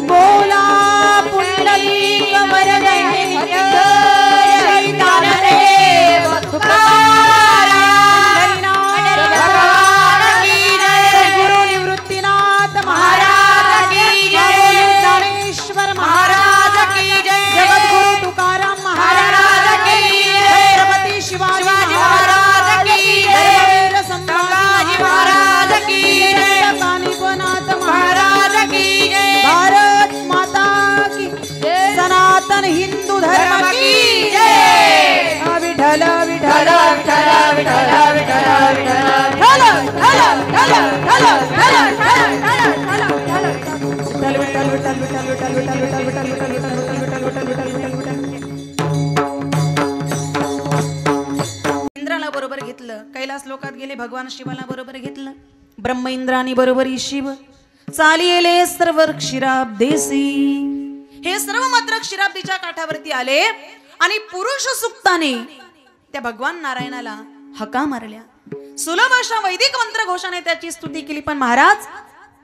बोला पुंडलिक वरदे ज्ञानदेव तुकाराम गुरु निवृत्तीनाथ महाराज की जय ज्ञानेश्वर महाराज की जय जगद्गुरु तुकाराम महाराज की जय छत्रपती शिवाजी महाराज की जय संभाजी महाराज की जय कानिपनाथ महाराज की जय भारत माता की सनातन हिंदू धर्म की जय विठ्ठल विठ्ठल विठ्ठल विठ्ठल विठ्ठल इंद्राला बरोबर घेतलं कैलास लोकात गेले भगवान शिवाला बरोबर घेतलं ब्रह्म इंद्रानी बरोबरी शिव चालिले सर्व क्षीराब्देसी हे सर्व मात्र क्षीराब्दीच्या काठावरती आले आणि पुरुष सुक्ताने त्या भगवान नारायणाला हका मारल्या सुलभ अशा वैदिक मंत्र घोषाने त्याची स्तुती केली पण महाराज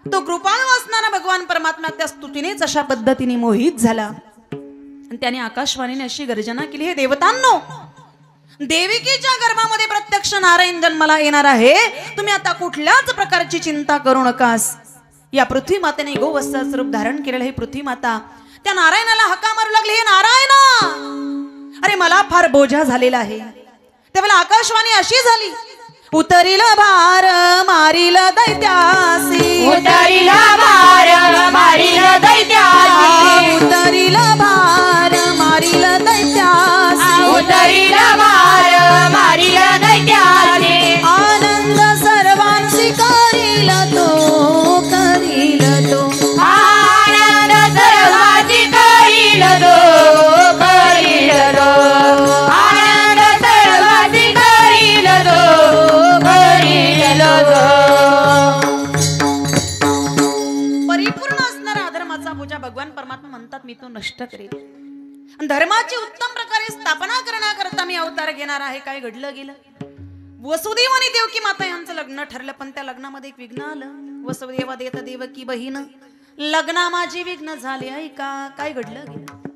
तो कृपाळू असणारा भगवान परमात्मा त्या स्तुतीनेच अशा पद्धतीने मोहित झाला आणि त्याने आकाशवाणीने अशी गर्जना केली हे देवतांनो देविकीच्या गर्भामध्ये प्रत्यक्ष नारायण जन्माला येणार आहे तुम्ही आता कुठल्याच प्रकारची चिंता करू नकास या पृथ्वी मातेने गोवत्साचं रूप धारण केलेलं हे पृथ्वी माता त्या नारायणाला हका मारू लागली हे नारायणा अरे मला फार बोजा झालेला आहे त्यावेळेला आकाशवाणी अशी झाली उतरील भार मारील दैत्यासी उतरील भार मारील दैत्यासी उतरील भार मारील दैत्यासी उतरील भार मारील दैत्यासी आनंद सर्वांसी करील तो आनंद सर्वांची करील तो आनंद सर्वांची करील तो परिपूर्ण असणारा अधर्माचा बोजा भगवान परमात्मा म्हणतात मी तो नष्ट करेल धर्माची उत्तम प्रकारे स्थापना करण्याकरता मी अवतार घेणार आहे काय घडलं गेलं वसुदेव आणि देवकी माता यांचं लग्न ठरलं पण त्या लग्नामध्ये एक विघ्न आलं वसुदेवा देत देवकी बहीण लग्ना माझी विघ्न झाले ऐका काय घडलं गेलं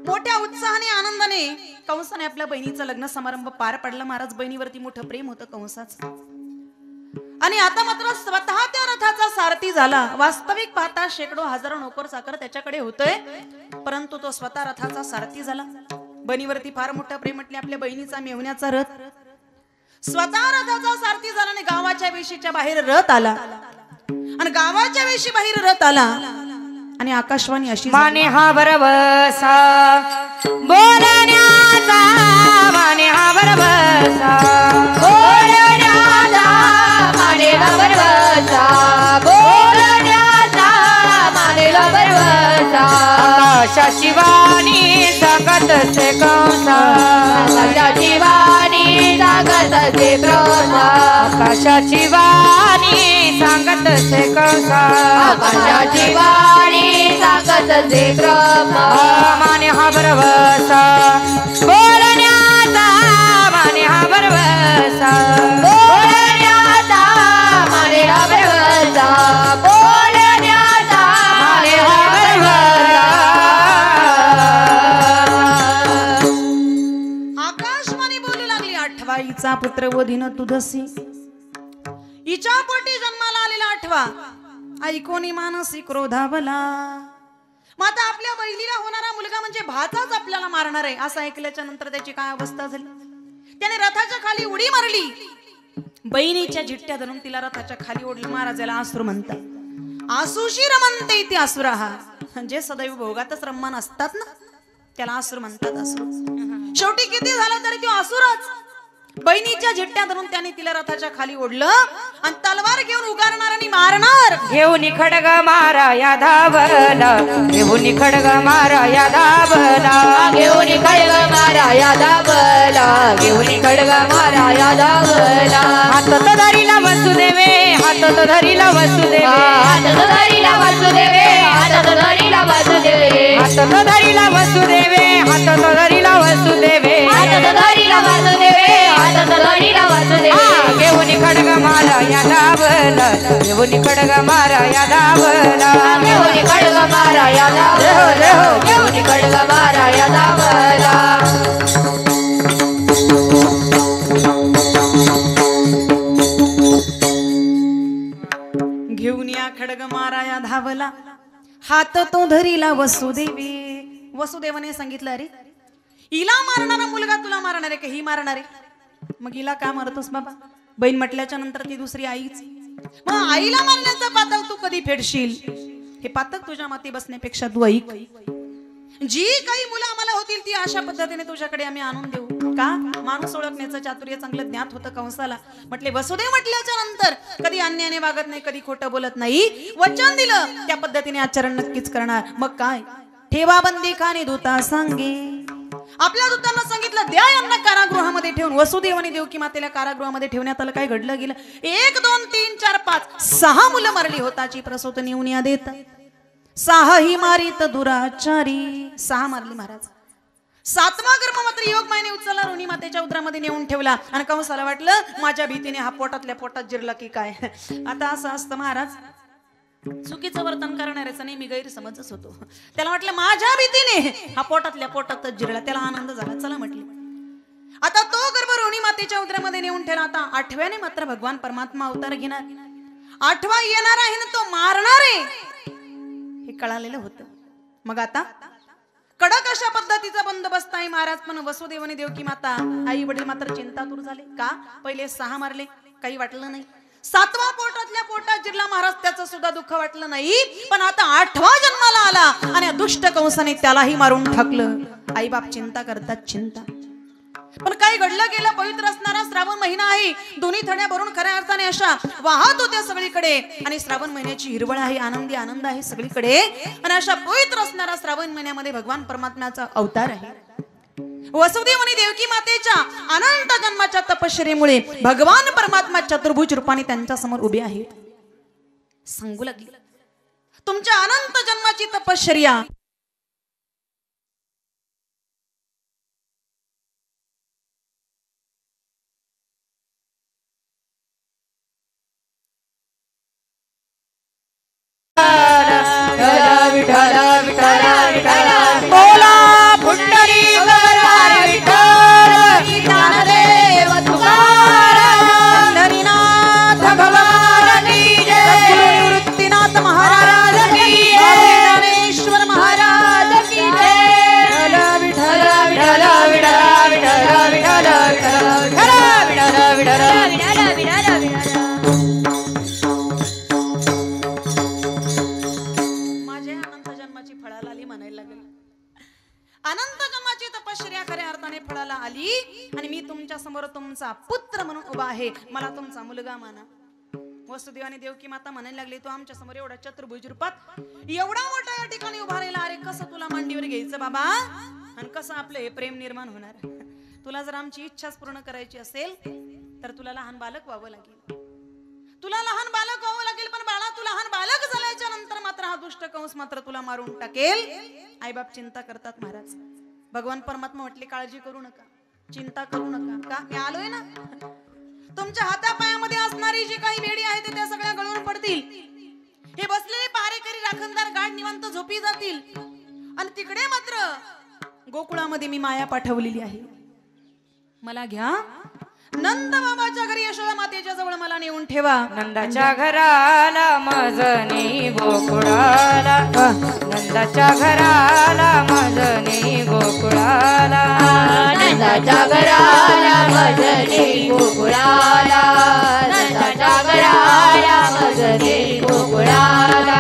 मोठ्या उत्साहाने आनंदाने कंसाने आपल्या बहिणीचं लग्न समारंभ पार पडला महाराज बहिणीवरती मोठं प्रेम होतं कंसाचं आणि आता मात्र स्वतः त्या रथाचा सारथी झाला वास्तविक पाहता शेकडो हजारो नोकर चाकर त्याच्याकडे होतोय परंतु तो स्वतः रथाचा सारथी झाला बहिणीवरती फार मोठं प्रेम म्हटले आपल्या बहिणीचा मेहुण्याचा रथ स्वतः रथाचा सारथी झाला आणि गावाच्या वेशीच्या बाहेर रथ आला आणि गावाच्या वेशी बाहेर रथ आला आणि आकाशवाणी अशी माने हा बरबसा बोलण्याचा माने हा बरबसा बोलण्याचा माने हा बरबसा बोलण्याचा माने हा बरबसा आकाशाची वाणी सांगत से कंसा आकाशाची वाणी सांगत से ब्रह्मा आकाशाची वाणी सांगत से कंसा आकाशाची वाणी सांगत से ब्रह्मा माने हा बरबसा बोलण्याचा माने हा बरबसा बोलण्याचा माने हा बरबसा बोलण्याचा माने हा बरबसा आकाशवाणी बोलू लागली आठवाईचा पुत्र वधीन तुझसी हिच्या पोटी जन्माला आलेला आठवा ऐकोनी मानसी क्रोधावला माता आपल्या बहिणीला होणारा मुलगा म्हणजे भाचाच आपल्याला मारणार आहे असं ऐकल्याच्या नंतर त्याची काय अवस्था झाली त्याने रथाच्या खाली उडी मारली बहिणीच्या झिट्ट्या धरून तिला रथाच्या खाली ओढली महाराजाला आसुर म्हणतात आसुशी रमनते ती आसुरा म्हणजे सदैव भोगातच रममान असतात ना त्याला आसुर म्हणतात आसुर शेवटी किती झालं तरी तो आसुरच बहिणीच्या झिट्ट्या धरून त्याने तिला रथाच्या खाली ओढलं आणि तलवार घेऊन उगारणार आणि मारणार घेऊन खडग मारा या धावला घेऊन खडग मारा या धावला घेऊन खडग मारा या धावला घेऊन खडग मारा या धावला हातात धरीला वसुदेवे हातात धरीला वसुदेवे हातात धरीला वसुदेवे हातात धरीला वसुदेवे हातात धरीला वसुदेवे हातात धरीला वसुदेवे हातात धरीला वसुदेवे हातात वडिला वासुदेव घेऊन खडग मारा या धावला घेऊन खडग मारा या धावला घेऊन खडग मारा या धावला घेऊन खडग मारा या धावला घेऊन या खडग माराया धावला हात तो धरीला वसुदेवी वसुदेवाने सांगितलं अरे हिला मारणारा मुलगा तुला मारणार आहे का ही मारणार आहे मग हिला का मारतोस बाबा बहीण म्हटल्याच्या नंतर ती दुसरी आईच मग आईला मारण्याचं पातक तू कधी फेडशील हे पातक तुझ्या माती बसण्यापेक्षा तू ऐक जी काही मुलं आम्हाला होतील ती अशा पद्धतीने तुझ्याकडे आम्ही आणून देऊ का माणूस ओळखण्याचं चातुर्य चांगलं ज्ञात होतं कंसाला म्हटले वसुदेव म्हटल्याच्या नंतर कधी अन्यायाने वागत नाही कधी खोटं बोलत नाही वचन दिलं त्या पद्धतीने आचरण नक्कीच करणार मग काय ठेवा बंदी खाने दूता सांगे आपल्या दूतांना सांगितलं द्या यांना कारागृहामध्ये ठेवून वसुदेव आणि देवकी मातेला कारागृहामध्ये ठेवण्यात आलं काय घडलं गेलं 1 2 3 4 5 6 मुलं मरली होताची प्रसूत नेऊन या देत 6 ही मारित दुराचारी 6 मारली महाराज 7वा गर्भ मात्र योग मायने उचलला रोणी मातेच्या उदरामध्ये नेऊन ठेवला आणि कंसाला वाटलं माझ्या भीतीने हा पोटातल्या पोटात जिरला की काय आता असं असतं महाराज चुकीचं वर्तन करणाऱ्याचा नेहमी गैरसमजच होतो त्याला वाटलं माझ्या भीतीने हा पोटातल्या पोटातच जिरला त्याला आनंद झाला चला म्हटले आता तो गर्भ रोणी मातेच्या उदरामध्ये नेऊन ठेवला आता 8व्याने मात्र भगवान परमात्मा अवतार घेणार 8वा येणार आहे ना तो मारणार आहे हे कळालेलं होतं मग आता कडक अशा पद्धतीचा बंदोबस्त आहे महाराज पण वसुदेव आणि देवकी माता आई वडील मात्र चिंतातूर झाले का पहिले 6 मारले काही वाटलं नाही 7वा पोटातल्या पोटात जिरला महाराज त्याचं सुद्धा दुःख वाटलं नाही पण आता 8वा जन्माला आला आणि दुष्ट कंसाने त्यालाही मारून टाकलं आई बाप चिंता करतात चिंता पण काही घडलं गेलं पवित्र असणारा श्रावण महिना आहे दोन्ही थड्या भरून खऱ्या अर्थाने अशा वाहत होत्या सगळीकडे आणि श्रावण महिन्याची हिरवळ आहे आनंदी आनंद आहे सगळीकडे आणि अशा पवित्र असणारा श्रावण महिन्यामध्ये भगवान परमात्म्याचा अवतार आहे वसुदेव आणि देवकी मातेच्या अनंत जन्माच्या तपश्चर्येमुळे भगवान परमात्मा चतुर्भुज रूपाने त्यांच्या समोर उभे आहेत सांगू लागले तुमच्या अनंत जन्माची तपश्चर्या बोला पुंडलिक ज्ञानदेव तुकाराम हरिनाथ भगवान की जय वृत्तीनाथ महाराज की जय ज्ञानेश्वर महाराज की जय विठ्ठल विठ्ठल विठ्ठल विठ्ठल विठ्ठल विठ्ठल विठ्ठल अनंत जन्माची तपश्चर्या खऱ्या अर्थाने फळाला आली आणि मी तुमच्या समोर तुमचा पुत्र म्हणून उभा आहे मला तुमचा मुलगा माना वसुदेव आणि देवकी माता म्हणायला लागले तू आमच्या समोर एवढा चतुर्भुज रूपात एवढा मोठा या ठिकाणी उभा राहिला अरे कसं तुला मांडीवर घ्यायचं बाबा आणि कसं आपलं हे प्रेम निर्माण होणार तुला जर आमची इच्छाच पूर्ण करायची असेल तर तुला लहान बालक व्हावं लागेल तुला लहान बालक व्हावं लागेल पण बाळा तू लहान बालक झाल्याच्या नंतर मात्र हा दुष्ट कंस मात्र तुला मारून टाकेल आईबाप चिंता करतात महाराज भगवान परमात्मा म्हटले काळजी करू नका चिंता करू नका का मी आलोय ना तुमच्या हातापायामध्ये असणारी जी काही बेडी आहे ते त्या सगळ्या गळून पडतील हे बसलेले पहारेकरी राखणदार गाढ निवांत झोपी जातील आणि तिकडे मात्र गोकुळामध्ये मी माया पाठवलेली आहे मला घ्या नंद बाबाच्या घरी यशोदा मातेच्या जवळ मला नेऊन ठेवा नंदाच्या घराला मजनी गोकुळाला नंदाच्या घराला मजनी गोकुळाला नंदाच्या घराला मजनी गोकुळाला नंदाच्या घराला मजनी गोकुळाला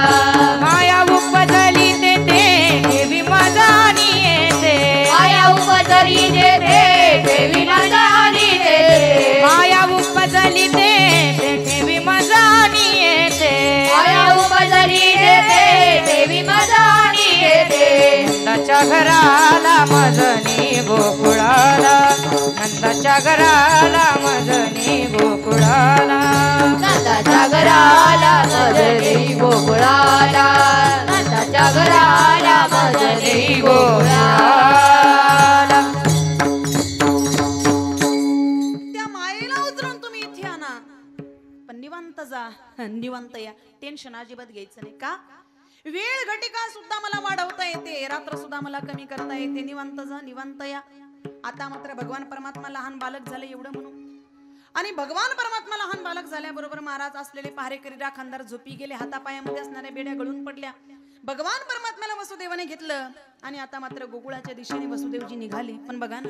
माया उपजली तेथे देवी मजानी येते माया उपजली तेथे देवी मजानी माया उपजली देवी मजानी येते माया उपजली देवी मजानी येते नंदाच्या घराला मजनी गोकुळाला नंदाच्या घराला मजनी गोकुळाला नंदाच्या घराला मजनी गोकुळाला नंदाच्या घराला मजनी गोकुळाला निवांत या, टेन्शन अजिबात घ्यायचं नाही. का वेळ घटिका सुद्धा मला वाढवता येते, रात्र सुद्धा मला कमी करता येते. निवांत जा, निवांत या. आता मात्र भगवान परमात्मा लहान बालक झाले एवढं म्हणून, आणि भगवान परमात्मा लहान बालक झाल्याबरोबर महाराज असलेले पहारेकरी राखणदार झोपी गेले. हातापायामध्ये असणाऱ्या बेड्या गळून पडल्या. भगवान परमात्म्याला वसुदेवाने घेतलं आणि आता मात्र गोकुळाच्या दिशेने वसुदेवजी निघाले. पण बघा ना,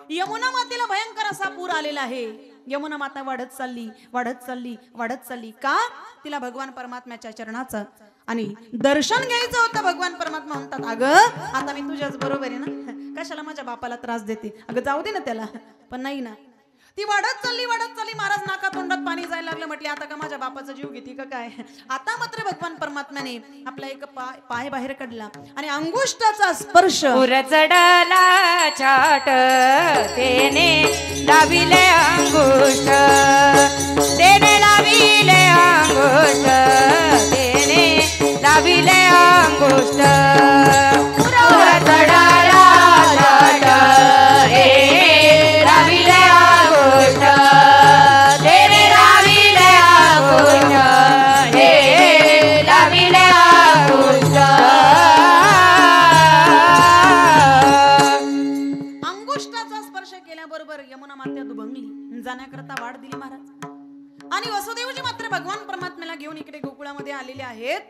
यमुना मातेला भयंकर असा पूर आलेला आहे. यमुना माता वाढत चालली, वाढत चालली, वाढत चालली. का? तिला भगवान परमात्म्याच्या चरणाचं आणि दर्शन घ्यायचं होतं. भगवान परमात्मा म्हणतात, अगं आता मी तुझ्याच बरोबर आहे ना, कशाला माझ्या बापाला त्रास देते, अगं जाऊ दे ना त्याला. पण नाही ना, ती वाढत चालली, वाढत चालली. महाराज नाका तोंडात पाणी जायला लागलं. म्हटले आता का माझ्या बापाचा जीव घेते का काय. आता मात्र भगवान परमात्म्याने आपला एक पाय बाहेर काढला आणि अंगुष्ठाचा स्पर्श. पुर चढला छाट तेने लाविले अंगुष्ठ, तेने लाविले अंगुष्ठ, तेने लाविले अंगुष्ठ. पुर चढला छाट लाविले अंगुष्ठ, तेने लाविले अंगुष्ठ, हे लाविले अंगुष्ठ. अंगुष्ठाचा स्पर्श केल्याबरोबर यमुना मात्या दुभंगली. जाण्याकरता वाट दिली महाराज. आणि वसुदेवजी मात्र भगवान परमात्म्याला घेऊन इकडे गोकुळामध्ये आलेले आहेत.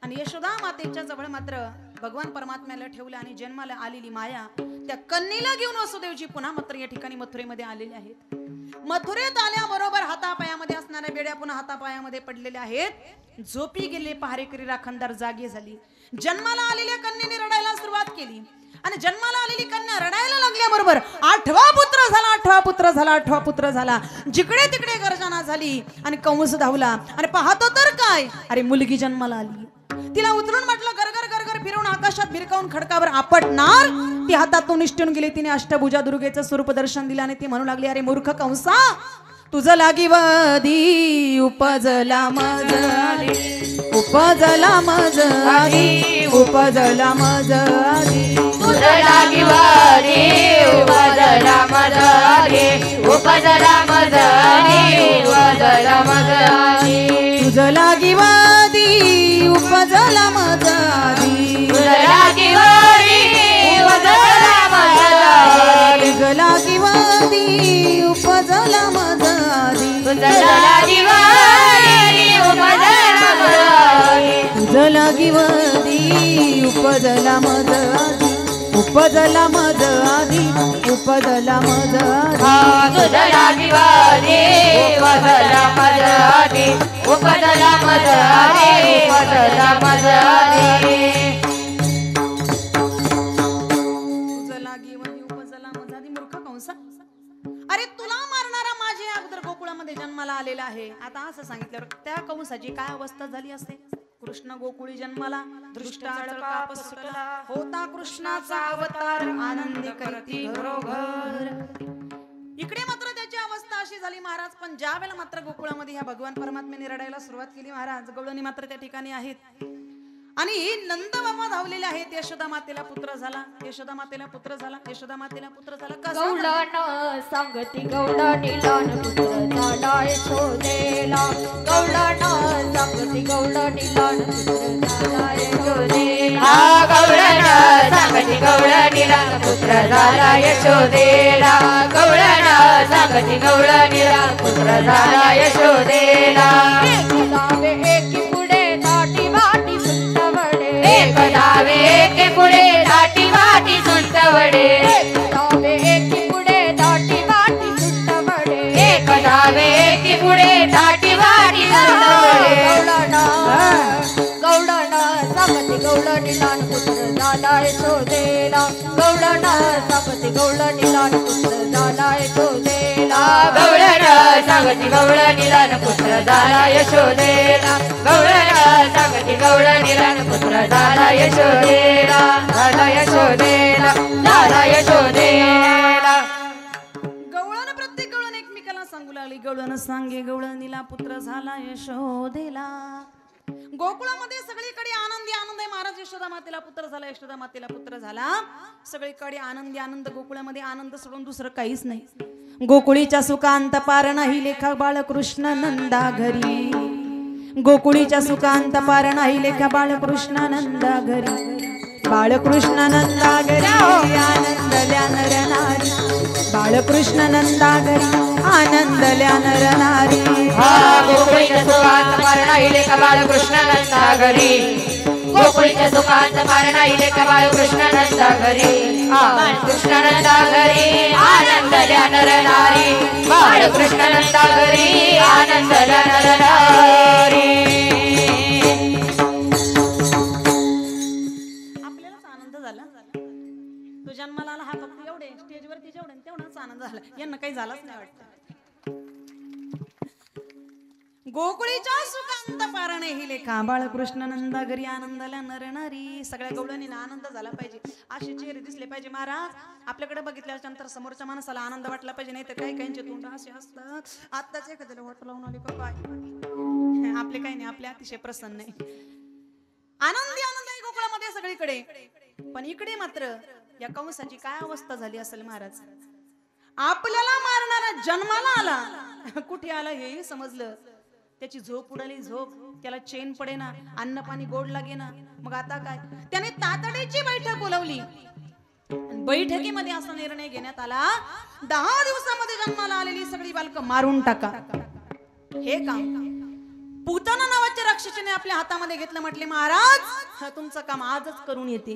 आणि यशोदा मातेच्या जवळ मात्र भगवान परमात्म्याला ठेवलं आणि जन्माला आलेली माया त्या कन्येला घेऊन वसुदेवजी पुन्हा मात्र या ठिकाणी मथुरेमध्ये आलेले आहेत. मथुरेत आल्याबरोबर हातापायामध्ये असणाऱ्या बेड्या पुन्हा हातापायामध्ये पडलेल्या आहेत. झोपी गेले पहारेकरी राखणदार जागे झाली. जन्माला आलेल्या कन्येने रडायला सुरुवात केली आणि जन्माला आलेली कन्या रडायला लागल्याबरोबर 8वा पुत्र झाला, 8वा पुत्र झाला, 8वा पुत्र झाला. जिकडे तिकडे गर्जना झाली आणि कंस धावला आणि पाहतो तर काय, अरे मुलगी जन्माला आली. तिला उचलून म्हटलं गरगर गरगर फिरवून आकाशात भिरकावून खडकावर आपटणार. ती हातातून निष्ठून गेली. तिने अष्टभुजा दुर्गेचं स्वरूप दर्शन दिलं आणि ती म्हणू लागली, अरे मूर्ख कंसा, तुझं लागी वादी उपजला मज आधी, उपजला मज आधी, उपजला मज आधी. तुझं लागी वादी उपजला मज आधी, उपजला मज आधी, उपजला मज आधी. तुझं लागी वादी उपजला मज आधी, तुझं लागी वादी उपजला मज आधी, तुझं लागी वादी उपजला मज आधी, तुझं लागी वादी उपजला मज आधी, तुझं लागी वादी उपजला मज आधी, उपजला मज आधी, उपजला मज आधी. तुझं लागी वादी उपजला मज आधी, उपजला मज आधी, उपजला मज आधी. तुझं लागी वादी उपजला मज आधी. मूर्ख कंसा, अरे तुला मारणारा माझ्या अगोदर गोकुळामध्ये जन्माला आलेला आहे. आता असं सांगितल्यावर त्या कंसाची काय अवस्था झाली असते. कृष्ण गोकुळी जन्माला दृष्टाचा पाप सुटला, होता कृष्णाचा अवतार आनंदी करती घरोघर. इकडे मात्र त्याची अवस्था अशी झाली महाराज. पण ज्या वेळेला मात्र गोकुळामध्ये ह्या भगवान परमात्म्याने रडायला सुरुवात केली महाराज, गवळणी मात्र त्या ठिकाणी आहेत आणि नंद बाबा धावलेले आहेत. यशोदा मातेला पुत्र झाला, यशोदा मातेला पुत्र झाला, यशोदा मातेला पुत्र झाला. गौडान सांगती गौडानी लहान पुत्र झाला यशोदेला, गौडान सांगती गौडानी लहान पुत्र झाला यशोदेला, गौडान सांगती गौडानी लहान पुत्र झाला यशोदेला, गौडान सांगती गौडानी लहान पुत्र झाला यशोदेला. एकी पुढे दाटी वाटी सुंदवडे, एक डावे एके पुढे दाटी वाटी सुंदवडे, एक डावे एकी पुढे दाटी वाटी सुंदवडे, एक डावे एकी पुढे दाटी वाटी सुंदवडे. गौडाना सांगती गौडानी लहान पुत्र झाला यशोदेला, गौडाना सांगती गौडानी लहान पुत्र झाला यशोदेला, गौडाना सांगती गौडानी लहान पुत्र झाला यशोदेला, गौडाना सांगती गौडानी लहान पुत्र झाला यशोदेला, झाला यशोदेला, झाला यशोदेला. गवळण प्रत्येक गवळण एकमेकाला सांगू लागली, गवळण सांगे गवळणीला पुत्र झाला यशोदेला. गोकुळामध्ये सगळीकडे आनंदी आनंद आहे महाराज. यशोदा मातेला पुत्र झाला, यशोदा मातेला पुत्र झाला. सगळीकडे आनंदी आनंद. गोकुळामध्ये आनंद सोडून दुसरं काहीच नाही. गोकुळीच्या सुखांत पार नाही, लेखा बाळकृष्ण नंदा घरी. गोकुळीच्या सुखांत पार नाही लेखा बाळकृष्णानंदा घरी बाळकृष्णानंदा घरी आनंदल्या नर नारी बाळकृष्णानंदा घरी आनंदल्या नर नारी गोकुळीच्या सुखांत पार नाही लेखा बाळकृष्णानंदा घरी गोकुळीच्या सुखांत पार नाही लेखा बाळकृष्णानंदा घरी बाळकृष्णानंदा घरी आनंदल्या नर नारी बाळकृष्णानंदा घरी आनंदल्या नर नारी तो जन्माला आला हा फक्त एवढे स्टेजवरती जेवढे तेवढाच आनंद झाला यांना काही झालाच नाही वाटत गोकुळीच्या सुखांत पारणे ही लेखा बाळकृष्णानंदा घरी आनंदाला नरणारी सगळ्या गवळणी आनंद झाला पाहिजे असे चेहरे दिसले पाहिजे महाराज आपल्याकडे बघितल्याच्या नंतर समोरच्या माणसाला आनंद वाटला पाहिजे नाही तर काही काहींचे तोंड असे असतात आत्ताच एखाद्याला वाट लावून आले का काय आपले काही नाही आपले अतिशय प्रसन्न नाही आनंदी आनंद आहे गोकुळामध्ये सगळीकडे पण इकडे मात्र या कंसाची काय अवस्था झाली असेल महाराज आपल्याला मारणारा जन्माला आला कुठे आला हेही समजलं त्याची झोप उडाली झोप त्याला चैन पडे ना अन्न पाणी गोड लागे ना मग आता काय त्याने तातडीची बैठक बोलवली बैठकीमध्ये असा निर्णय घेण्यात आला 10 दिवसामध्ये जन्माला आलेली सगळी बालकं मारून टाका हे काम पूतना नावाच्या राक्षसीने आपल्या हातामध्ये घेतलं म्हटले महाराज तुमचं काम आजच करून येते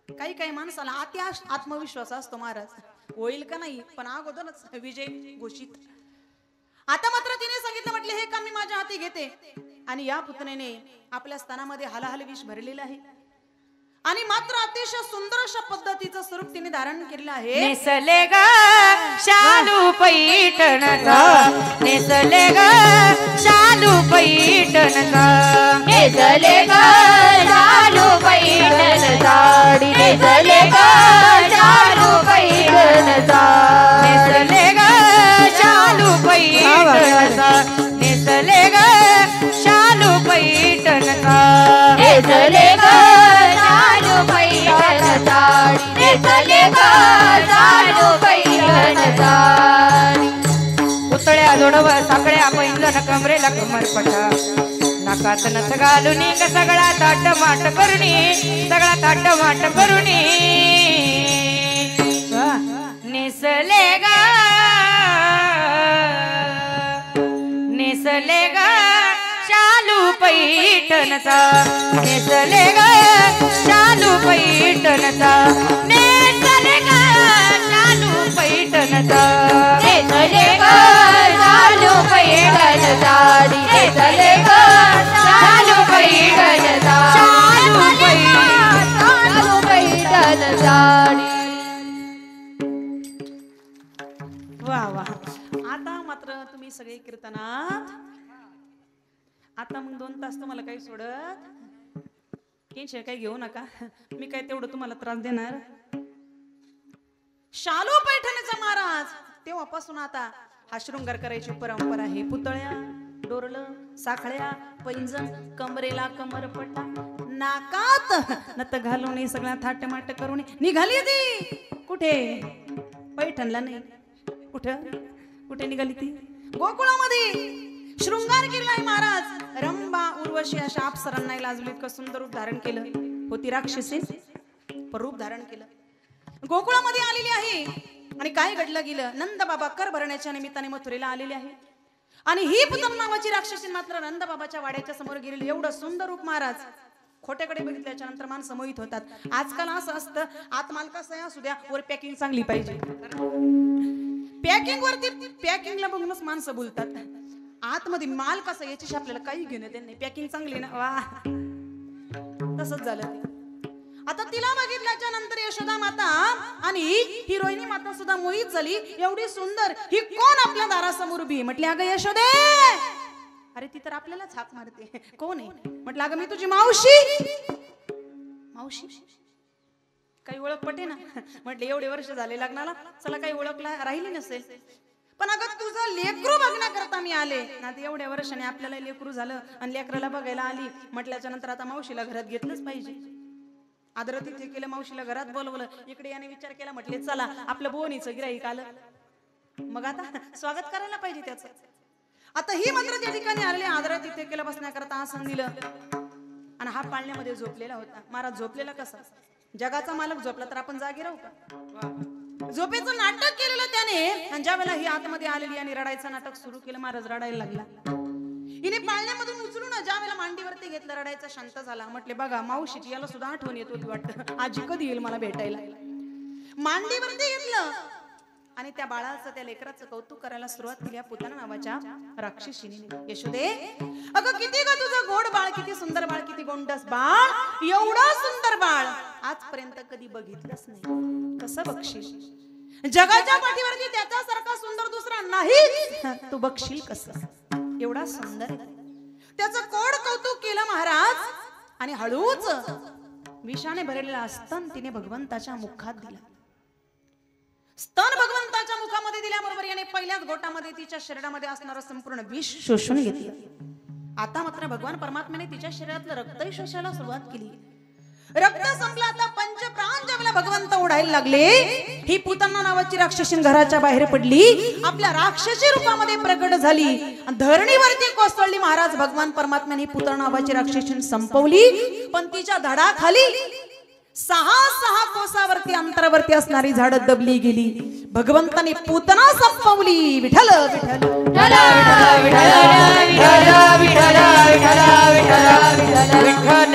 काही काही माणसाला अति आत्मविश्वास असतो महाराज होईल का नाही पण अगोदरच विजय घोषित आता मात्र तिने सांगितलं म्हटले हे काम मी माझ्या हाती घेते आणि या पुतनेने आपल्या स्थानामध्ये हलाहल विष भरलेलं आहे आणि मात्र अतिशय सुंदर अशा पद्धतीचं स्वरूप तिने धारण केलेलं आहे नेसले ग शालू पैठणचा नेसले ग शालू पैठणचा नेसले ग शालू पैठणचा नेसले ग शालू पैठणचा नेसले ग शालू पैठणचा नेसले ग शालू पैठणचा नेसले ग शालू पैठणचा नेसले ग शालू पैठणचा पुतळ्या जोडव साखळ्या पैंजण कमरेला कमरपटा नाकात नथ घालून सगळा ताटमाट करुणी सगळा ताटमाट करुणी नेसले ग नेसले ग शालू पैठणचा नेसले ग शालू पैठणचा नेसले ग शालू पैठणचा नेसले ग शालू पैठणचा नेसले ग शालू पैठणचा शालू पैठणचा वा वा आता मात्र तुम्ही सगळे कीर्तनात आता मग 2 तास तुम्हाला काही सोडत टेन्शन काही घेऊ नका मी काय तेवढं तुम्हाला त्रास देणार शालू पैठणीचा महाराज तेव्हापासून आता हा शृंगार करायची परंपरा आहे पुतळ्या डोरलं साखळ्या पैंजण कमरेला कमरपट्टा नाकात नत घालून सगळ्या थाटमाट करून निघाली ती कुठे पैठणला नाही कुठं कुठे निघाली ती गोकुळामध्ये शृंगार केलाय महाराज रंभा उर्वशी अशा अप्सरांना लाजली इतकं सुंदर रूप धारण केलं होती राक्षसी रूप धारण केलं गोकुळामध्ये आलेली आहे आणि काय घडलं गेलं नंद बाबा कर भरण्याच्या निमित्ताने मथुरेला आलेले आहे आणि ही पुतम नावाची राक्षसी मात्र नंद बाबाच्या वाड्याच्या समोर गेलेली एवढं सुंदर रूप महाराज खोट्याकडे बघितल्याच्या नंतर माणसं मोहित होतात आजकाल असं असतं आत माल कसं असू द्या वर पॅकिंग चांगली पाहिजे पॅकिंग वरती पॅकिंगला बघूनच माणसं बोलतात आतमध्ये माल कसा याच्याशी आपल्याला काही घेणं त्यांनी पॅकिंग चांगली ना वा तसंच झालं आता तिला बघितल्याच्या नंतर यशोदा माता आणि ही रोहिणी माता सुद्धा मोहित झाली एवढी सुंदर ही कोण आपल्या दारासमोर उभी म्हटली अगं यशोदे अरे ती तर आपल्यालाच हाक मारते कोण आहे म्हटलं अगं मी तुझी मावशी मावशी काही ओळख पटे ना म्हटले एवढे वर्ष झाले लग्नाला चला काही ओळख राहिली नसेल पण अगं तुझं लेकरू बघण्याकरता मी आले ना ते एवढ्या वर्षाने आपल्याला लेकरू झालं आणि लेकराला बघायला आली म्हटल्याच्या नंतर आता मावशीला घरात घेतलंच पाहिजे आदर तिथे केलं मावशीला घरात बोलवलं इकडे याने विचार केला म्हटले चला आपलं बोनीचं गिराईक आलं मग आता स्वागत करायला पाहिजे त्याचं आता ही मात्र त्या ठिकाणी आलेले आदरात तिथे केलं बसण्याकरता आसन दिलं आणि हा पाळण्यामध्ये झोपलेला होता. महाराज झोपलेला कसा? जगाचा मालक झोपला तर आपण जागे राहू का? झोपेचं नाटक केलेलं त्याने आणि ज्या वेळेला ही आतमध्ये आलेली आणि रडायचं नाटक सुरू केलं, महाराज रडायला लागला. हिने पाळण्यामधून उचलून ज्या वेळेला मांडीवरती घेतलं, रडायचा शांत झाला. म्हटले बघा मावशीची याला सुद्धा आठवण येत होती वाटतं, आजी कधी येईल मला भेटायला. मांडीवरती घेतलं आणि त्या बाळाचं त्या लेकराचं कौतुक करायला सुरुवात केली पुतना नावाच्या राक्षसीने. यशोदे अगं किती ग तुझं गोड बाळ, किती सुंदर बाळ, किती गोंडस बाळ, एवढं सुंदर बाळ आजपर्यंत कधी बघितलंच नाही. कसं बघशील? जगाच्या पाठीवरती त्याच्यासारखा सुंदर दुसरा नाही, तू बघशील कसं? एवढा सुंदर आहे. त्याचं कोड कौतुक केलं महाराज आणि हळूच विषाने भरलेला स्तन तिने भगवंताच्या मुखात दिला. स्तन भगवंताच्या मुखामध्ये दिल्याबरोबर याने पहिल्याच गोटामध्ये तिच्या शरीरामध्ये असणारं संपूर्ण विष शोषून घेतलं. आता मात्र भगवान परमात्म्याने तिच्या शरीरातलं रक्तही शोषायला सुरुवात केली. रक्त संपलं. आता पंचप्राण ज्यावेळेला भगवंत ओढायला लागले, ही पुतना नावाची राक्षसीन घराच्या बाहेर पडली, आपल्या राक्षसी रूपामध्ये प्रकट झाली, धरणीवरती कोसळली. महाराज भगवान परमात्म्याने पुतना नावाची राक्षसीन संपवली, पण तिच्या धडाखाली 6 कोसावरती अंतरावरती असणारी झाडं दबली गेली. भगवंताने पुतना संपवली. विठ्ठल विठ्ठल विठ्ठल विठ्ठल विठ्ठल.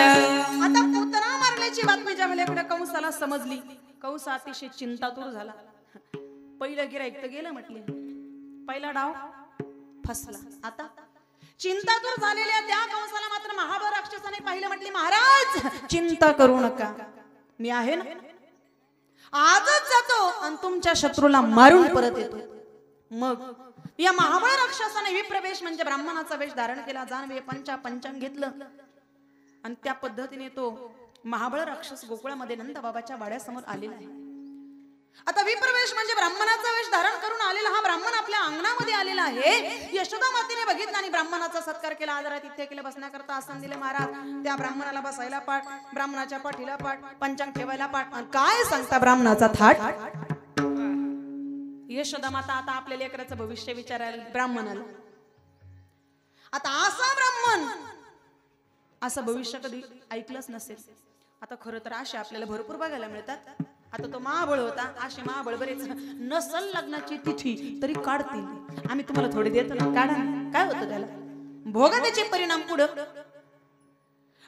आता पुतना मारल्याची बातमी ज्या वेळेला कंसाला समजली, कंस अतिशय चिंतातूर झाला. पहिलं गिऱ्हाईक तर गेलं म्हटले, पहिला डाव फसला. आता चिंतातूर झालेल्या त्या कंसाला मात्र महाबळ राक्षसाने पाहिलं. म्हटले महाराज चिंता करू नका, मी आहे ना, आजच जातो आणि तुमच्या शत्रूला मारून परत येतो. मग या महाबळ राक्षसाने विप्रवेश म्हणजे ब्राह्मणाचा वेश धारण केला, जानवे पंचांग घेतलं आणि त्या पद्धतीने तो महाबळ राक्षस गोकुळामध्ये नंद बाबाच्या वाड्यासमोर आलेला आहे. आता विप्रवेश म्हणजे ब्राह्मणाचा वेश धारण करून आलेला हा ब्राह्मण आपल्या अंगणामध्ये आलेला आहे. यशोदा मातेने बघितलं आणि ब्राह्मणाचा सत्कार केला, आदरात इथे केलं, बसण्याकरता आसन दिले. महाराज त्या ब्राह्मणाला बसायला पाठ, ब्राह्मणाच्या पाठीला पाठ, पंचांग ठेवायला पाठ. आणि काय सांगता ब्राह्मणाचा थाट. यशोदा माता आता आपल्या लेकराचं भविष्य विचारायला ब्राह्मणाला. आता असा ब्राह्मण असं भविष्य कधी ऐकलंच नसेल. आता खरं तर असे आपल्याला भरपूर बघायला मिळतात. आता तो महाबळ होता, असे महाबळ बरेच नसल लग्नाची तिथी तरी काढतील, आम्ही तुम्हाला थोडे देतो ना, काढा. काय होतं त्याला? भोगा त्याचे परिणाम पुढं.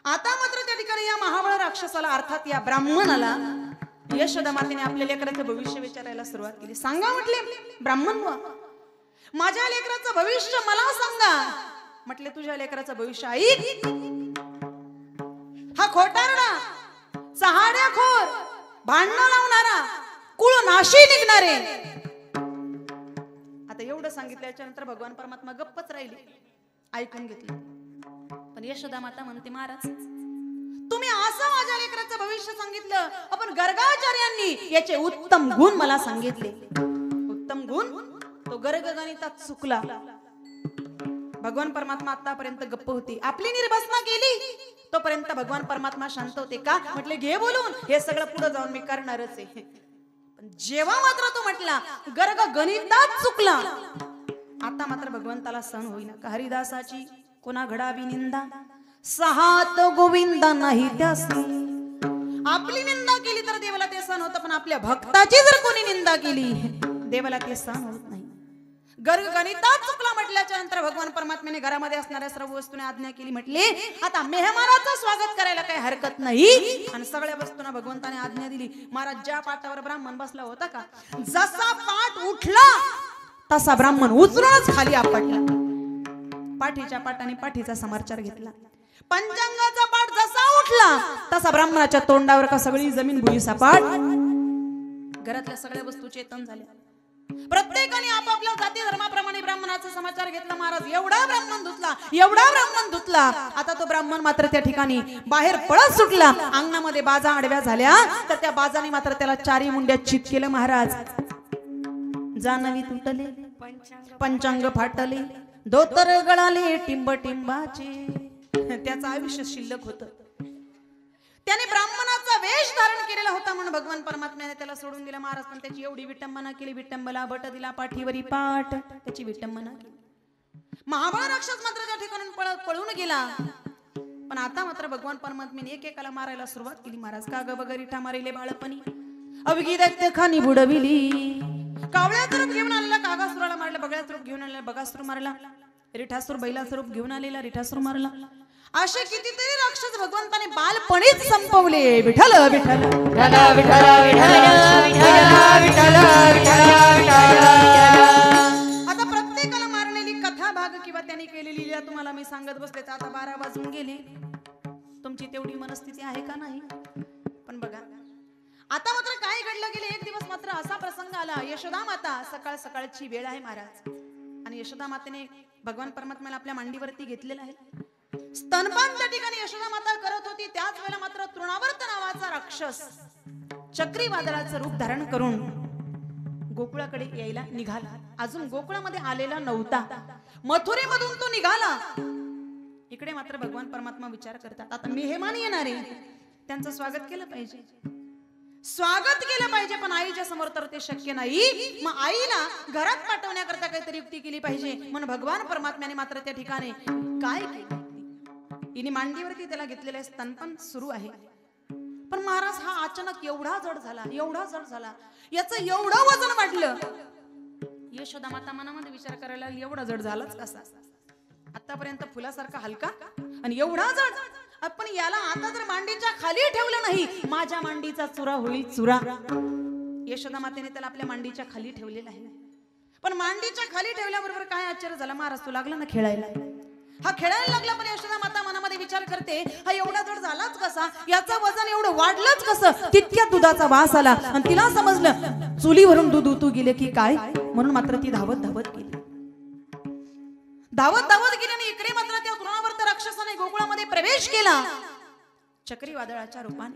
आता मात्र त्या ठिकाणी या महाबळ राक्षसाला अर्थात या ब्राह्मणाला यशोदा मातेने आपल्या लेकराचं भविष्य विचारायला सुरुवात केली. सांगा म्हटले ब्राह्मण, माझ्या लेकराचं भविष्य मला सांगा. म्हटले तुझ्या लेकराचं भविष्य ऐक. हा खोटारडा, चहाड्याखोर, भांडणं लावणारा, कुळ नाशी निघणारे. आता एवढं सांगितल्याच्या नंतर भगवान परमात्मा गप्पच राहिली, ऐकून घेतलं. पण यशोदा माता म्हणते महाराज तुम्ही असं माझ्या लेकराचं भविष्य सांगितलं, आपण गर्गाचार्यांनी याचे उत्तम गुण मला सांगितले. उत्तम गुण? तो गर्ग गणितात चुकला. भगवान परमात्मा आतापर्यंत गप्प होती, आपली निर्भसना केली तोपर्यंत भगवान परमात्मा शांत होते का? म्हटले घे बोलून, हे सगळं पुढे जाऊन मी करणारच आहे. पण जेव्हा मात्र तो म्हटला गर्ग गणितात चुकला, आता मात्र भगवंताला सहन होईना. का हरिदासाची कोणा घडावी निंदा, सहात गोविंदा नाही त्यासनी. आपली निंदा केली तर देवाला ते सहन होतं, पण आपल्या भक्ताची जर कोणी निंदा केली देवाला ते सहन होत नाही. गर्ग गणितात चुकला म्हटल्याच्या नंतर भगवान परमात्म्याने घरामध्ये असणाऱ्या सर्व वस्तूने आज्ञा केली. म्हटले आता मेहमानाचं स्वागत करायला काही हरकत नाही. आणि सगळ्या वस्तूंना भगवंताने आज्ञा दिली. महाराज ज्या पाटावर ब्राह्मण बसला होता का, जसा पाठ उठला तसा ब्राह्मण उचलूनच खाली आपटला. पाठीच्या पाटाने पाठीचा समाचार घेतला. पंचांगाचा पाठ जसा उठला तसा ब्राह्मणाच्या तोंडावर का सगळी जमीन भुई सपाट. घरातल्या सगळ्या वस्तू चेतन झाल्या. प्रत्येकाने आपापल्या जाती धर्माप्रमाणे ब्राह्मणाचा समाचार घेतला. महाराज एवढा ब्राह्मण धुतला, एवढा ब्राह्मण धुतला. आता तो ब्राह्मण मात्र त्या ठिकाणी बाहेर पळत सुटला. अंगणामध्ये बाजा आडव्या झाल्या तर त्या बाजाने मात्र त्याला चारी मुंड्या चित केलं. महाराज जानवी तुटले, पंचांग फाटले, धोतर गळाले टिंब टिंबाचे. त्याचं आयुष्य शिल्लक होतं. त्याने ब्राह्मणाचा वेश धारण केलेला होता म्हणून भगवान परमात्म्याने त्याला सोडून दिला. महाराज पण त्याची एवढी विटंबना केली. विटंबला बट दिला पाठीवरी पाठ, त्याची विटंबना केली. महाबळ राक्षस मात्र त्या ठिकाणून पळून गेला. पण आता मात्र भगवान परमात्म्याने एकेकाला मारायला सुरुवात केली. महाराज का ग बगरिठा मारिले बाळपणी अवघी दैत्य खानी बुडविली. कावळ्याचं रूप घेऊन आलेला कागासुराला मारला, बगळ्याचं रूप घेऊन आलेला बगासूर मारला, रिठासूर बैलाचं रूप घेऊन आलेला रिठासूर मारला. असे कितीतरी राक्षस भगवंताने बालपणीच संपवले. विठ्ठल विठ्ठल विठ्ठल विठ्ठल विठ्ठल विठ्ठल. आता प्रत्येकाला मारलेली कथा भाग किंवा त्याने केलेली लीला तुम्हाला मी सांगत बसले तर आता 12 वाजून गेले. तुमची तेवढी मनस्थिती आहे का नाही? पण बघा आता मात्र काय घडलं गेले. एक दिवस मात्र असा प्रसंग आला. यशोदा माता सकाळ सकाळची वेळ आहे महाराज आणि यशोदा मातेने भगवान परमात्म्याला आपल्या मांडीवरती घेतलेलं आहे. स्तनपान त्या ठिकाणी यशोदा माता करत होती. त्याच वेळेला मात्र तृणावर्त नावाचा राक्षस चक्रीवादळाचं रूप धारण करून गोकुळाकडे यायला निघाला. अजून गोकुळामध्ये आलेला नव्हता. मथुरेमधून तो निघाला. इकडे मात्र भगवान परमात्मा विचार करतात आता मेहमान येणारे त्यांचं स्वागत केलं पाहिजे, स्वागत केलं पाहिजे. पण आईच्या समोर तर ते शक्य नाही. मग आईला घरात पाठवण्याकरता काहीतरी युक्ती केली पाहिजे. म्हणून भगवान परमात्म्याने मात्र त्या ठिकाणी काय केलं, हिने मांडीवरती त्याला घेतलेलं स्तनपान सुरू आहे. पण महाराज हा अचानक एवढा जड झाला, एवढा जड झाला, याचं एवढं वजन वाढलं. यशोदा माता मनामध्ये विचार करायला एवढा जड झालाच कसा. आतापर्यंत फुलासारखा हलका आणि एवढा जड. पण याला आता जर मांडीच्या खाली ठेवलं नाही माझ्या मांडीचा चुरा होईल चुरा. यशोदा मातेने त्याला आपल्या मांडीच्या खाली ठेवलेला आहे. पण मांडीच्या खाली ठेवल्याबरोबर काय आश्चर्य झालं महाराज, तू लागला ना खेळायला. हा खेळायला लागला. पण यशोदा माता मनामध्ये विचार करते हा एवढा जड झालाच कसा, याचं वजन एवढं वाढलंच कसं. तितक्या दुधाचा वास आला आणि तिला समजलं चुलीवरून दूध उतू गेले की काय. म्हणून मात्र ती धावत धावत गेली. धावत धावत गेल्याने इकडे मात्र त्या तृणावर्त राक्षसाने गोकुळामध्ये प्रवेश केला चक्रीवादळाच्या रूपाने.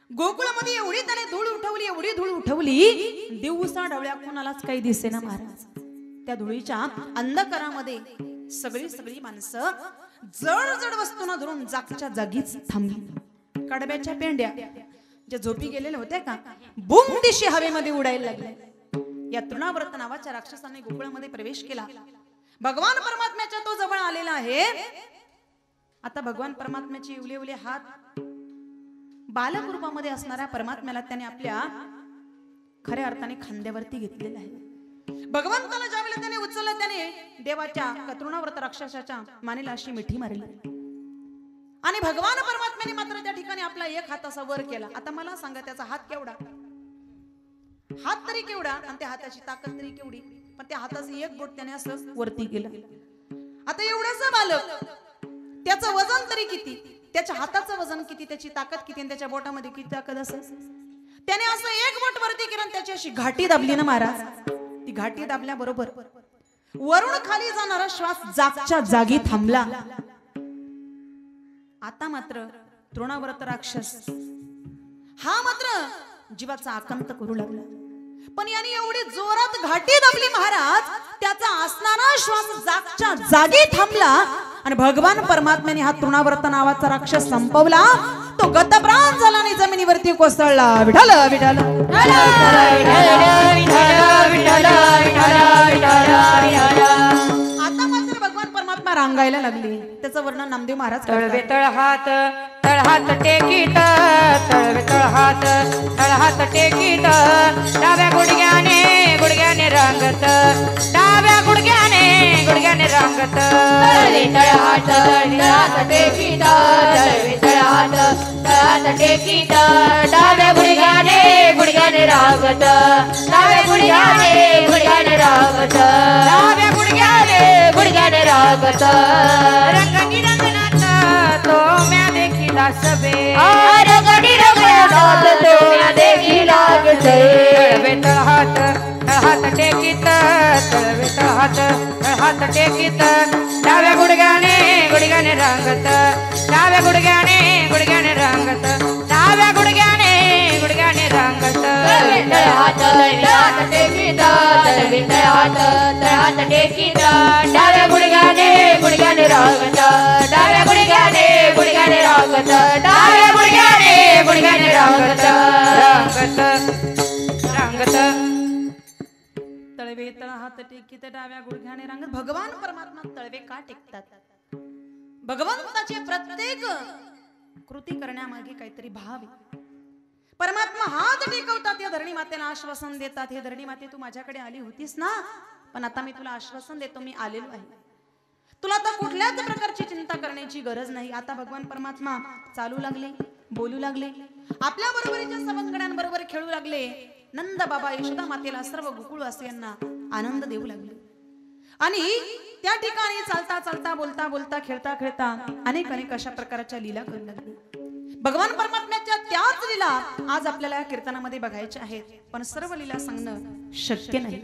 गोकुळामध्ये एवढी त्याने धूळ उठवली, एवढी धूळ उठवली दिवसा डवळ्या कोणालाच काही दिसेना महाराज. त्या धुळीच्या अंधकारामध्ये सगळी माणसं जड जड वस्तूंना धरून जागच्या जागीच थांबली. कडब्याच्या पेंड्या ज्या झोपी गेलेल्या होत्या का बुम दिशी हवेमध्ये उडायला लागल्या. या तृणाव्रत नावाच्या राक्षसाने गोकुळामध्ये प्रवेश केला. भगवान परमात्म्याच्या तो जवळ आलेला आहे. आता भगवान परमात्म्याचे इवले उले हात बालक रूपामध्ये असणाऱ्या परमात्म्याला त्याने आपल्या खऱ्या अर्थाने खांद्यावरती घेतलेला आहे. भगवंताला ज्या वेळेला त्याने उचललं त्याने देवाच्या तृणाव्रत राक्षसाच्या मानेला अशी मिठी मारली आणि भगवान परमात्म्याने मात्र त्या ठिकाणी आपला एक हात असा वर केला. आता मला सांगा त्याचा हात केवढा, हात तरी केवढा आणि त्या हाताची ताकद तरी केवढी. पण त्या हाताचं एक बोट त्याने असं वरती केलं. आता एवढंसं बालक त्याचं वजन तरी किती, त्याच्या हाताचं वजन किती, त्याची ताकद किती आणि त्याच्या बोटामध्ये किती ताकद असेल. त्याने असं एक बोट वरती केलं आणि त्याची अशी घाटी दाबली ना महाराज. ती घाटी दाबल्याबरोबर वरून खाली जाणारा श्वास जागच्या जागी थांबला. आता मात्र तृणाव्रत राक्षस हा मात्र जीवाचा आकंत करू लागला. पण याने एवढी जोरात घाटी दाबली महाराज, त्याचा असणारा श्वास जागच्या जागी थांबला आणि भगवान परमात्म्याने हा तृणाव्रत नावाचा राक्षस संपवला. तो गतप्राण झाला आणि जमिनीवरती कोसळला. विठ्ठल विठ्ठल आता मात्र भगवान परमात्मा रांगायला लागले. त्याचं वर्णन नामदेव महाराज तळवे तळहात तळहात टेकीत, तळवे तळहात टेकीत, डाव्या गुडघ्याने गुडघ्याने रांगत, डाव्या गुडघ्याने रांगत. तळवे तळहात टेकीत, तळवे तळहात टेकीत, डाव्या गुडघ्याने रांगत, डाव्या गुडघ्याने रांगत, डाव्या गुडघ्याने रांगत. रंगणी रंगनाथ तो म्या देखिला सबे, रंगणी रंगनाथ तो म्या देखिला सबे. तळवे तळहात टेकीत, तळवे तळहात टेकीत, डाव्या गुडघ्याने रांगत, डाव्या गुडघ्याने रांगत, डाव्या गुडघ्याने रांगत. तळवे तळहात टेकीत, तळवे तळहात टेकीत, डाव्या गुडघ्याने रांगत, डाव्या गुडघ्याने रांगत, डाव्या गुडघ्याने रांगत, रांगत. तळवे तळ हात टेकीत डाव्या गुडघ्याने रांगत. भगवान परमात्मा तळवे का टेकतात? भगवंताचे प्रत्येक कृती करण्यामागे काहीतरी भाव आहे. परमात्मा हात टेकवतात, या धरणी मातेला आश्वासन देतात, हे धरणी माते तू माझ्याकडे आली होतीस ना, पण आता मी तुला आश्वासन देतो, मी आलेलो आहे. तुला आता कुठल्याच प्रकारची चिंता करण्याची गरज नाही. आता भगवान परमात्मा चालू लागले, बोलू लागले, आपल्या बरोबरीच्या सवंगड्यांबरोबर खेळू लागले. नंद बाबा यशोदा मातेला सर्व गोकुळवासियांना आनंद देऊ लागले. आणि त्या ठिकाणी चालता चालता बोलता बोलता खेळता खेळता अनेक अनेक अशा प्रकारच्या लीला करू लागले. भगवान परमात्म्याच्या त्याच लीला आज आपल्याला या कीर्तनामध्ये बघायच्या आहेत, पण सर्व लीला सांगणं शक्य नाही.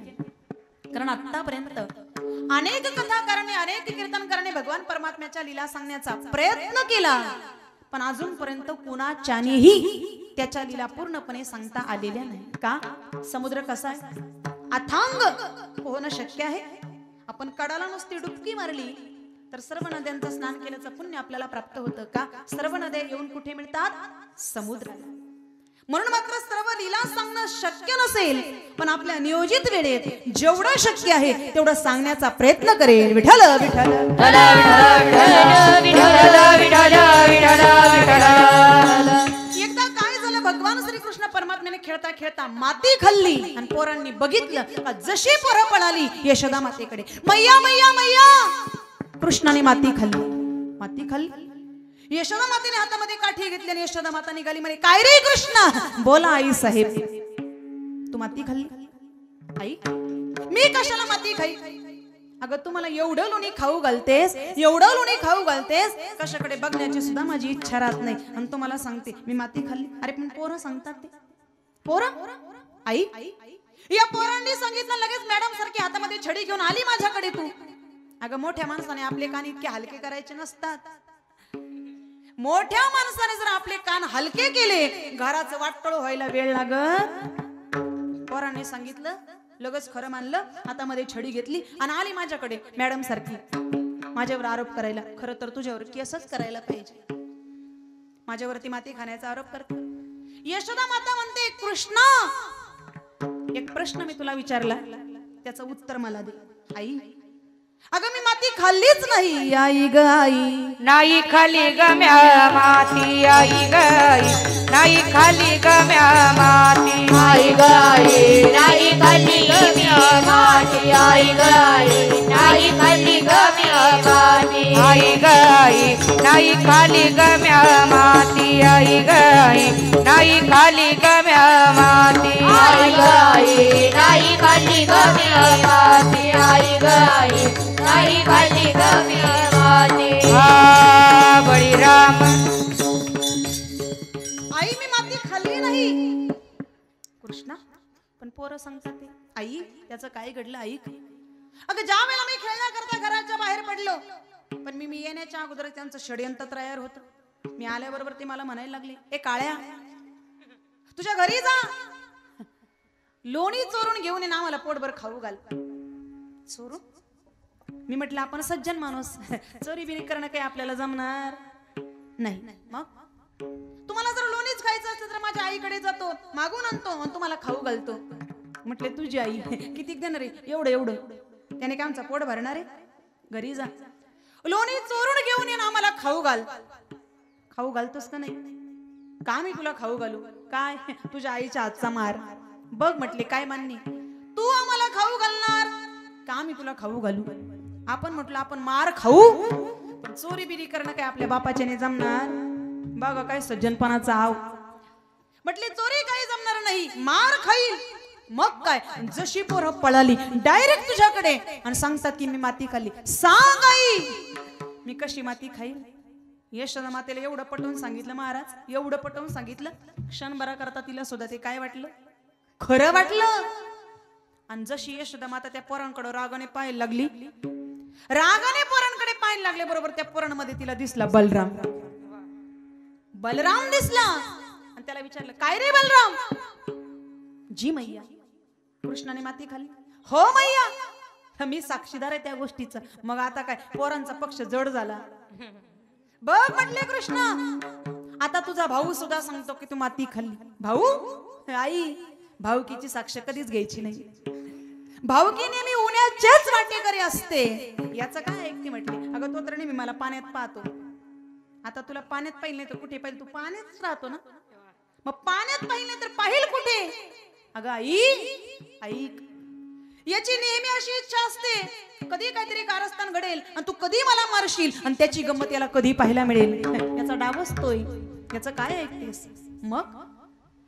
कारण आतापर्यंत अनेक कथाकारांनी अनेक कीर्तनकारांनी भगवान परमात्म्याच्या लीला सांगण्याचा प्रयत्न केला, पण अजूनपर्यंत कुणाच्यानेही त्याच्या लीला पूर्णपणे सांगता आलेल्या नाही. का? समुद्र कसा आहे? अथांग पोहणं शक्य आहे. आपण कडाला नुसती डुबकी मारली तर सर्व नद्यांचं स्नान केल्याचं पुण्य आपल्याला प्राप्त होतं. का? सर्व नद्या येऊन कुठे मिळतात? समुद्राला. म्हणून मात्र सर्व लीला सांगणं शक्य नसेल, पण आपल्या नियोजित वेळेत जेवढं शक्य आहे तेवढं सांगण्याचा प्रयत्न करेल. विठ्ठल विठ्ठल एकदा काय झालं, भगवान श्रीकृष्ण परमात्म्याने खेळता खेळता माती खाल्ली आणि पोरांनी बघितलं का जशी पोरं पळाली यशोदा मातेकडे, मैया मैया मैया. कृष्णाने माती खाल्ली, माती खाल्ली. यशोदा मातेने हातामध्ये काठी घेतली आणि यशोदा माता निघाली म्हणे, काय रे कृष्णा? बोला आई साहेब, तू माती खाल्ली? आई, मी कशाला माती खाई? अगं तू मला एवढं लोणी खाऊ घालतेस, एवढं लोणी खाऊ घालतेस, कशाकडे बघण्याची सुद्धा माझी इच्छा राहत नाही, आणि तू मला सांगते मी माती खाल्ली. अरे पण पोरं सांगतात ते, पोरं. आई, या पोरांनी सांगितलं लगेच मॅडम सारखी हातामध्ये छडी घेऊन आली माझ्याकडे तू. अगं मोठ्या माणसाने आपले कान इतके हलके करायचे नसतात. मोठ्या माणसाने जर आपले कान हलके केले, घराचं वाटोळ व्हायला वेळ लागत. पोरांनी सांगितलं, लगेच खरं मानलं, हातामध्ये छडी घेतली आणि आली माझ्याकडे मॅडम सारखी माझ्यावर आरोप करायला. खरं तर तुझ्यावर केसच करायला पाहिजे, माझ्यावरती माती खाण्याचा आरोप करते. यशोदा माता म्हणते, कृष्णा एक प्रश्न मी तुला विचारला, त्याचं उत्तर मला दे. आई, अगं मी माती खाल्लीच नाही. आई ग आई, नाही खाली गम्या माती. आई ग आई, नाही खाली गम्या माती. आई ग आई, नाही खाली गम्या माती. आई ग आई, नाही खाली गम्या माती. आई ग आई, नाही खाली गम्या माती. आई ग आई, नाही खाली गम्या माती. आई ग आई, नाही खाली गम्या माती. आई ग आई, नाही खाली गम्या माती. बळीराम, आई मी माती खाल्ली नाही. कृष्णा, पण पोरं सांगतात ते. आई, त्याचं काय घडलं ऐक. अगं ज्या वेळेला मी खेळण्याकरता घराच्या बाहेर पडलो, पण मी येण्याच्या अगोदर त्यांचं षडयंत्र तयार होतं. मी आल्याबरोबर ते मला म्हणायला लागले, ए काळ्या, तुझ्या घरी जा, लोणी चोरून घेऊन ये ना, मला पोटभर खाऊ घाल. चोरून? मी म्हटलं आपण सज्जन माणूस, चोरी बिरी करणं काही आपल्याला जमणार नाही. मग तुम्हाला जर लोणीच खायचं असतं तर माझ्या आईकडे जातो, मागून आणतो आणि तुम्हाला खाऊ घालतो. म्हटले तुझी आई किती देणार आहे? एवढं एवढं. त्याने काय आमचा पोट भरणार आहे? घरी जा, लोणी चोरून घेऊन ये ना, आम्हाला खाऊ घाल. खाऊ घालतोस का नाही? का मी तुला खाऊ घालू? काय तुझ्या आईच्या हातचा मार बघ. म्हटले काय मान्य, तू आम्हाला खाऊ घालणार का मी तुला खाऊ घालू? आपण म्हटलं आपण मार खाऊ, पण चोरी बिरी करणं काय आपल्या बापाच्याने जमणार? बघा काय सज्जनपणाचा आव. म्हटले चोरी काही जमणार नाही, मार खाईल. मग काय, जशी पोरं पळाली डायरेक्ट तुझ्याकडे आणि सांगतात की मी माती खाल्ली. सांग आई, मी कशी माती खाईल? यशोदा मातेला एवढं पटवून सांगितलं महाराज, एवढं पटवून सांगितलं, क्षणभरा करता तिला सुद्धा ते काय वाटलं? खरं वाटलं. आणि जशी यशोदा माता त्या पोरांकडे रागाने पाहायला लागली, रागाने पोरांकडे पाहायला लागले, बरोबर त्या पोरांमध्ये तिला दिसला बलराम. बलराम दिसला आणि त्याला विचारलं, काय रे बलराम? जी मैया. कृष्णाने माती खाल्ली? हो मैया, मी साक्षीदार आहे त्या गोष्टीचा. मग आता काय, पोरांचा पक्ष जड झाला. बघ म्हटले कृष्णा, आता तुझा भाऊ सुद्धा सांगतो की तू माती खाल्ली. भाऊ? आई, भाऊकीची साक्ष कधीच घ्यायची नाही. भावकी नेहमी उन्हाच्याच वाटेकरी असते. याचं काय ऐकते म्हटली. अगं तो तर नेहमी मला पाण्यात पाहतो. आता तुला पाण्यात पाहिले तर कुठे पाहिजे. तू पाण्यातच राहतो ना. मग पाण्यात पाहिले तर पाहिल कुठे. अगं आई ऐक, याची नेहमी अशी इच्छा असते कधी काहीतरी कारस्थान घडेल आणि तू कधी मला मारशील आणि त्याची गंमत याला कधी पाहायला मिळेल. याचा डाव असतोय. याचं काय ऐकतेस. मग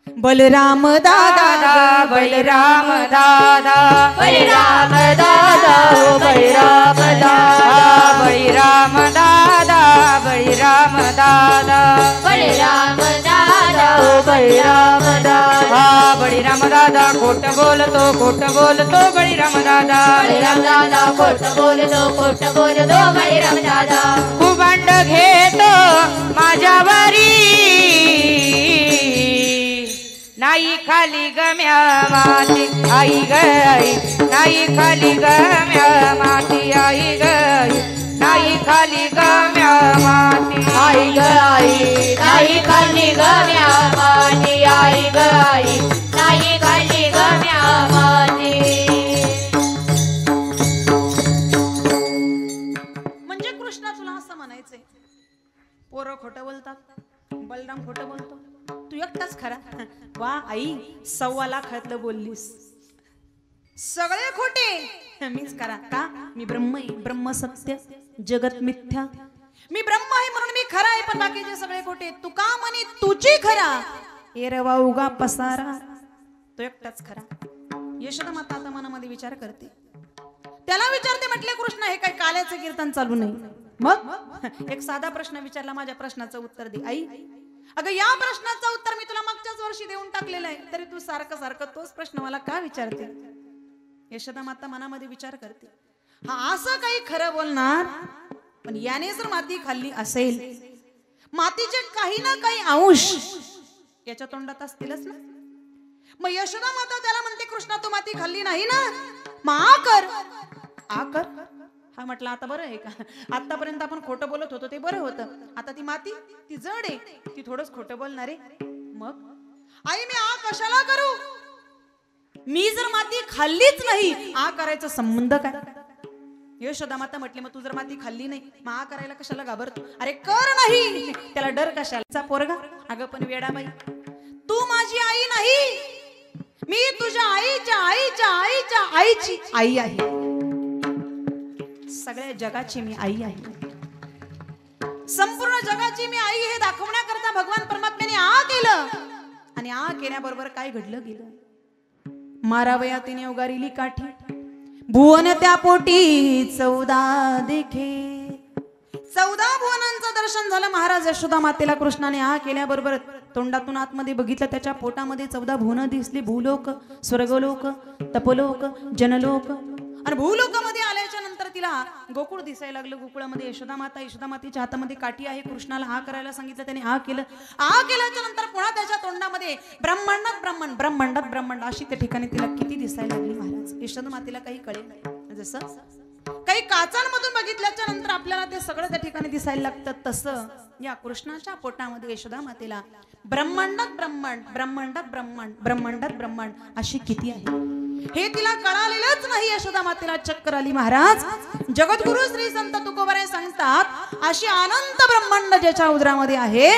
बलराम दादा बलराम दादा बलराम दादा ओ बलराम दादा बळीराम दादा बळीराम दादा बलराम दादा ओ बलराम दादा बळीराम दादा खोट बोलतो बळीराम दादा बलराम दादा खोट बोलतो बलराम दादा कुबंड घेतो माझ्यावरी नाही खाली गम्या माती आई ग आई नाही खाली गम्या माती आई ग आई नाही खाली गम्या माती आई ग आई नाही खाली गम्या माती आई ग आई नाही खाली गम्या माती. म्हणजे कृष्णा तुला असं म्हणायचंय पोरं खोटं बोलतात, बलराम खोटं बोलतो, तू एकटाच खरा. वा आई 1.25 लाखातलं बोललीस. सगळे खोटे मीच करा का. मी ब्रह्म आहे, ब्रह्म सत्य जगत मिथ्या. मी ब्रह्म आहे म्हणून मी खरा आहे, पण बाकीचे सगळे खोटे. तू का म्हणे तुझी खरा. एरवा उगा पसारा तो एकटाच खरा. यशोदा माता आता मनामध्ये विचार करते. त्याला विचारते म्हटले कृष्ण हे काय काल्याचं कीर्तन चालू नाही. मग एक साधा प्रश्न विचारला, माझ्या प्रश्नाचं उत्तर दे. आई अगं या प्रश्नाचं उत्तर मी तुला मागच्याच वर्षी देऊन टाकलेलं आहे, तरी तू सारखं सारखं तोच प्रश्न मला का विचारते. यशोदा माता मनामध्ये विचार करते. हा असं काही खरं बोलणार, पण याने जर माती खाल्ली असेल, मातीचे काही ना काही अंश याच्या तोंडात असतीलच ना. मग यशोदा माता त्याला म्हणते कृष्णा तू माती खाल्ली नाही ना, मग आ कर. हा म्हटलं आता बरं आहे का. आतापर्यंत आपण खोटं बोलत होतो ते बरं होतं. आता ती माती ती जड आहे, ती थोडंच खोटं बोलणार आहे. मग आई मी आ कशाला करू. मी जर माती खाल्लीच नाही आ करायचा संबंध काय. यशोदा माता म्हटली मग तू जर माती खाल्ली नाही मग आ करायला कशाला घाबरतो. अरे कर नाही त्याला डर कशाला. पोरगा अगं पण वेडाबाई तू माझी आई नाही, मी तुझ्या आईच्या आईच्या आईच्या आईची आई आहे. सगळ्या जगाची मी आई आहे. संपूर्ण जगाची मी आई हे दाखवण्याकरता भगवान परमात्म्याने आ केलं. आणि आ केल्याबरोबर काय घडलं गेलं. मारावया तिने उगारिली काठी, भुवन त्या पोटी 14 देखे. 14 भुवनांचं दर्शन झालं. महाराज यशोदा मातेला कृष्णाने आ केल्याबरोबर तोंडातून आतमध्ये बघितलं, त्याच्या पोटामध्ये 14 भुवन दिसली. भूलोक, स्वर्गलोक, तपलोक, जनलोक. आणि भूलोकामध्ये आल्याच्या नंतर तिला गोकुळ दिसायला लागलं. गोकुळामध्ये यशोदा मातेच्या हातामध्ये काठी आहे. कृष्णाला आ करायला सांगितलं, त्याने आ केलं. आ केल्याच्या नंतर पुन्हा त्याच्या तोंडामध्ये ब्रह्मांडात ब्रह्मांड, ब्रह्मांडात ब्रह्मांड अशी त्या ठिकाणी तिला किती दिसायला लागली. महाराज यशोदा मातेला काही कळेल नाही. जसं काही काचांमधून बघितल्याच्या नंतर आपल्याला ते सगळं त्या ठिकाणी दिसायला लागतं, तसं या कृष्णाच्या पोटामध्ये यशोदा मातेला ब्रह्मांडात ब्रह्मांड, ब्रह्मांडात ब्रह्मांड, ब्रह्मांडात ब्रह्मांड अशी किती आहे हे तिला कळालेलंच नाही. यशोदा मातेला चक्कर आली. महाराज जगद्गुरु श्री संत तुकोबाराय सांगतात अशी अनंत ब्रह्मांड ज्याच्या उदरामध्ये आहे,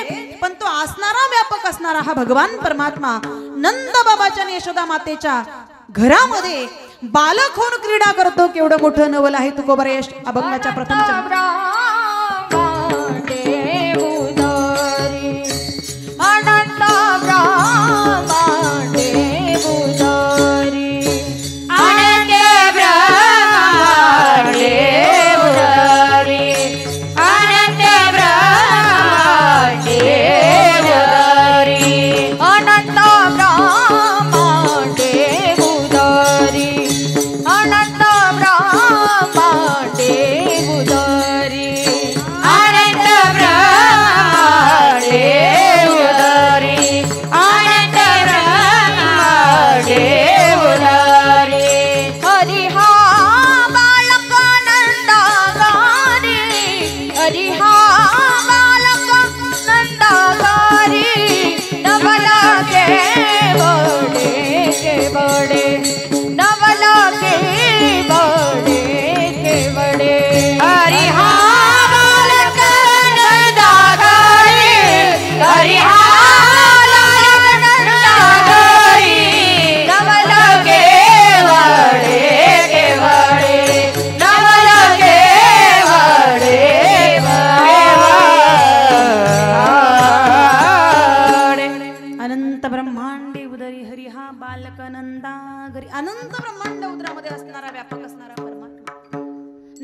पण तो असणारा व्यापक असणारा हा भगवान परमात्मा नंद बाबाच्या यशोदा मातेच्या घरामध्ये बालक होऊन क्रीडा करतो. केवढं मोठं नवल आहे तुकोबाराय अभंगाच्या प्रथम अनंत ब्रह्मांड उदरामध्ये असणारा व्यापक असणारा परमात्मा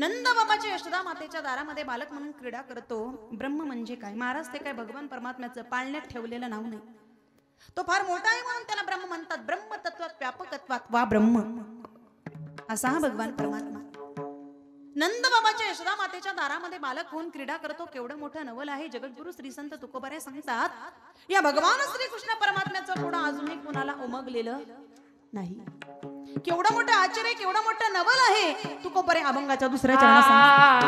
नंद बाबाच्या यशोदा मातेच्या दारामध्ये बालक म्हणून क्रीडा करतो. ब्रह्म म्हणजे काय महाराज? ते काय भगवान परमात्म्याचं पाळण्यात ठेवलेलं नाव नाही. तो फार मोठा आहे म्हणून त्याला ब्रह्म म्हणतात. ब्रह्म तत्वात व्यापकत्वात वा ब्रह्म असा हा भगवान परमात्मा. नंद बाबाच्या यशोदा मातेच्या दारामध्ये बालक होऊन क्रीडा करतो. केवढं मोठं नवल आहे. जगद्गुरु श्री संत तुकोबारे सांगतात या भगवान श्री कृष्ण परमात्म्याचं पुढं अजूनही कुणाला उमगलेलं नाही. केवढं मोठं आश्चर्य, केवढं मोठं नवल आहे. तुकोबारे अभंगाच्या दुसऱ्या चरणात सांगतात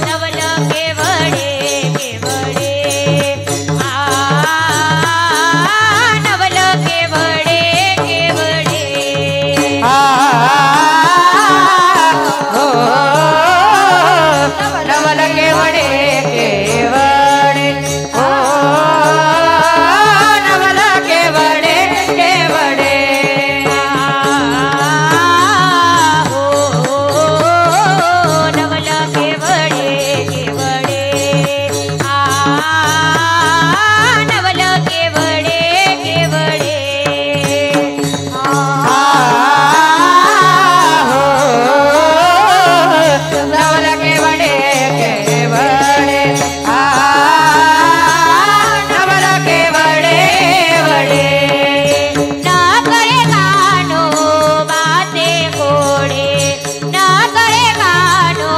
नवल केवडे केवडे नवल केवडे केवडे नवल केवडे केवडे नवल केवडे केवडे नवल केवडे केवडे नवल केवडे केवडे नवल केवडे केवडे नवल केवडे वडे ना करे गानो बाते कोडे ना करे गानो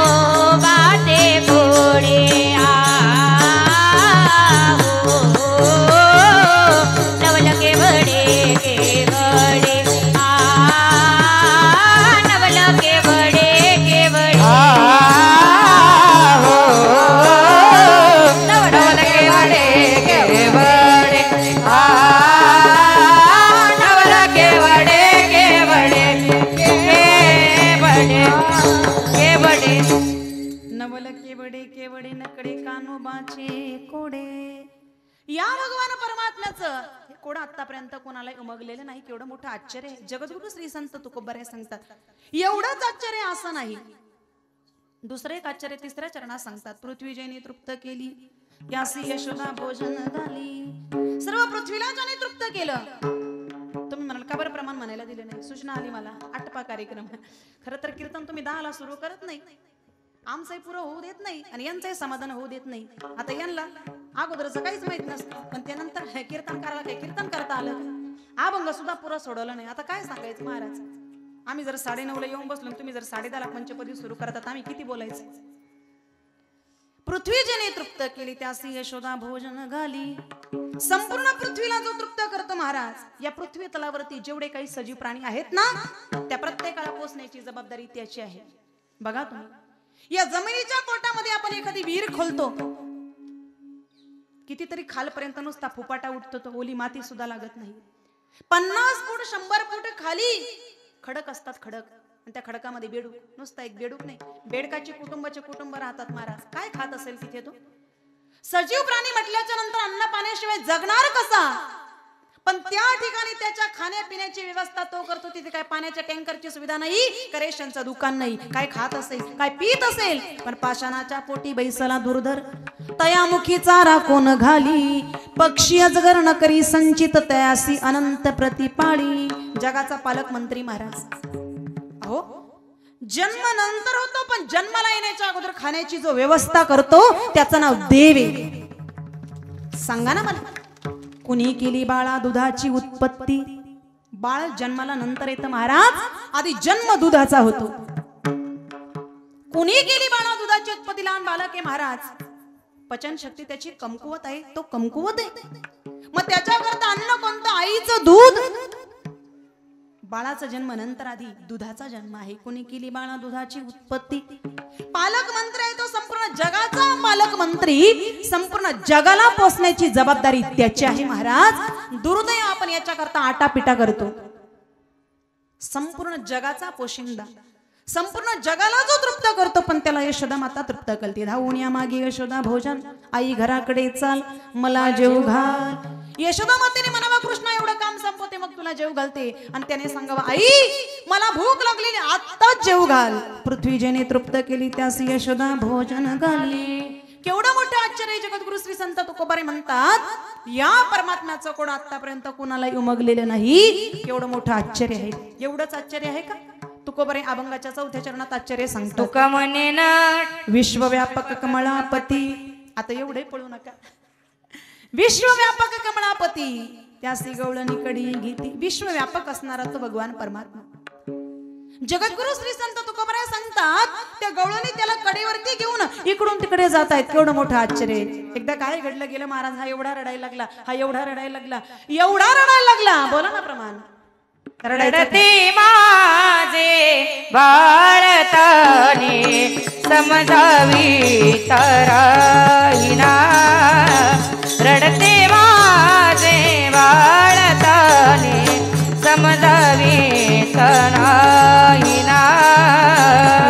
बाते कोडे नवल केवडे केवडे नवल केवडे केवडे नवल केवडे केवडे नवल केवडे केवडे केवडे केवडे नवल केवडे केवडे नकडे कानोबाचे कोडे. या भगवान परमात्म्याचं हे कोड आतापर्यंत कोणाला उमगलेलं नाही. केवढं मोठं आश्चर्य आहे. जगद्गुरु श्री संत तुकोबारे सांगतात एवढंच आश्चर्य असं नाही. दुसरे एक आश्चर्य तिसऱ्या चरणात सांगतात पृथ्वीजेने तृप्त केली यासी यशोदा भोजन झाली. सर्व पृथ्वीला ज्याने तृप्त केलं. तुम्ही म्हणाल का बरं प्रमाण म्हणायला दिले नाही? सूचना आली मला. आटपा कार्यक्रम. खरं तर कीर्तन तुम्ही 10ला सुरू करत नाही. आमचंही पुरं होऊ देत नाही आणि यांचंही समाधान होऊ देत नाही. आता यांना अगोदरचं काहीच माहित नसतं पण त्यानंतर कीर्तन करायला काही कीर्तन करता आलं. अभंग सुद्धा पुरा सोडवलं नाही. आता काय सांगायचं महाराज? आम्ही जर 9:30ला येऊन बसलो तुम्ही जर 10:30ला पंचपदी सुरू करतात आम्ही किती बोलायचं? पृथ्वी जेने तृप्त केली त्यासी यशोदा भोजन घाली. संपूर्ण पृथ्वीला जो तृप्त करतो महाराज. या पृथ्वी तलावरती जेवढे काही सजीव प्राणी आहेत ना त्या प्रत्येकाला पोचण्याची जबाबदारी त्याची आहे. बघा तुम्ही या जमिनीच्या पोटामध्ये आपण एखादी विहीर खोलतो कितीतरी खालपर्यंत नुसता फुपाटा उठतो. तो ओली माती सुद्धा लागत नाही. 50 फूट 100 फूट खाली खडक असतात. खडक आणि त्या खडकामध्ये बेडूक. नुसता एक बेडूक नाही बेडकाचे कुटुंबाचे कुटुंब राहतात महाराज. काय खात असेल तिथे तो? सजीव प्राणी म्हटल्याच्या नंतर अन्न पाण्याशिवाय जगणार कसा? पण त्या ठिकाणी त्याच्या खाण्यापिण्याची व्यवस्था तो करतो. तिथे काय पाण्याच्या टँकरची सुविधा नाही का रेशनचं दुकान नाही. काय खात असेल काय पीत असेल पण पाषाणाच्या पोटी बैसला दुर्धर तयामुखी चारा कोण घाली. पक्षी अजगर न करी संचित तयासी अनंत प्रतिपाळी. जगाचा पालकमंत्री महाराज. अहो जन्म नंतर होतो पण जन्माला येण्याच्या अगोदर खाण्याची जो व्यवस्था करतो त्याचं नाव देव आहे. सांगा ना मला कुणी केली बाळा दुधाची उत्पत्ती? बाळ जन्माला नंतर येतं महाराज. आधी जन्म दुधाचा होतो. कुणी केली बाळा दुधाची उत्पत्ती? लहान बालक आहे महाराज. पचन शक्ती त्याची कमकुवत आहे. तो कमकुवत आहे मग त्याच्याकरता अन्न कोणतं? आईचं दूध. बाळाचा जन्म नंतर आधी दुधाचा जन्म आहे. कुणी केली बाळा दुधाची उत्पत्ती? पालकमंत्री आहे तो संपूर्ण जगाचा पालकमंत्री. संपूर्ण जगाला पोचण्याची जबाबदारी त्याची आहे महाराज. दुर्दैव आपण याच्याकरता आटापिटा करतो. संपूर्ण जगाचा पोशिंदा संपूर्ण जगाला जो तृप्त करतो पण त्याला यशोदा माता तृप्त करते. धावून या मागे यशोदा भोजन आई घराकडे चाल मला जेव घाल. यशोदा मातेने म्हणावा कृष्णा एवढं काम संपवते मग तुला जेव घालते. आणि त्याने सांगावा आई मला भूक लागलेली आत्ताच जेव घाल. पृथ्वी जेने तृप्त केली त्यास यशोदा भोजन घाली. केवढं मोठं आश्चर्य जगद्गुरु श्री संत तुकोबारे म्हणतात या परमात्म्याचं कोण आतापर्यंत कोणालाही उमगलेलं नाही. केवढं मोठं आश्चर्य आहे. एवढंच आश्चर्य आहे का? तुकोबारे अभंगाच्या 4थ्या चरणात आश्चर्य सांगतो. तुका म्हणे ना विश्वव्यापक कमळापती. आता एवढे पळू नका. विश्वव्यापक कमळापती त्यासी गवळणी कडी घेती. विश्वव्यापक असणारा तो भगवान परमात्मा. जगद्गुरु श्री संत तुकोबाराय सांगतात त्या गवळणी त्याला कडेवरती घेऊन इकडून तिकडे जात आहेत. केवढं मोठं आश्चर्य. एकदा काय घडलं गेलं महाराज, हा एवढा रडायला लागला, हा एवढा रडायला लागला, एवढा रडायला लागला. बोला ना प्रमाण. रडते माझे बाळताने समजावी तराईना. रडते माझे बाळताने समजावी तराईना.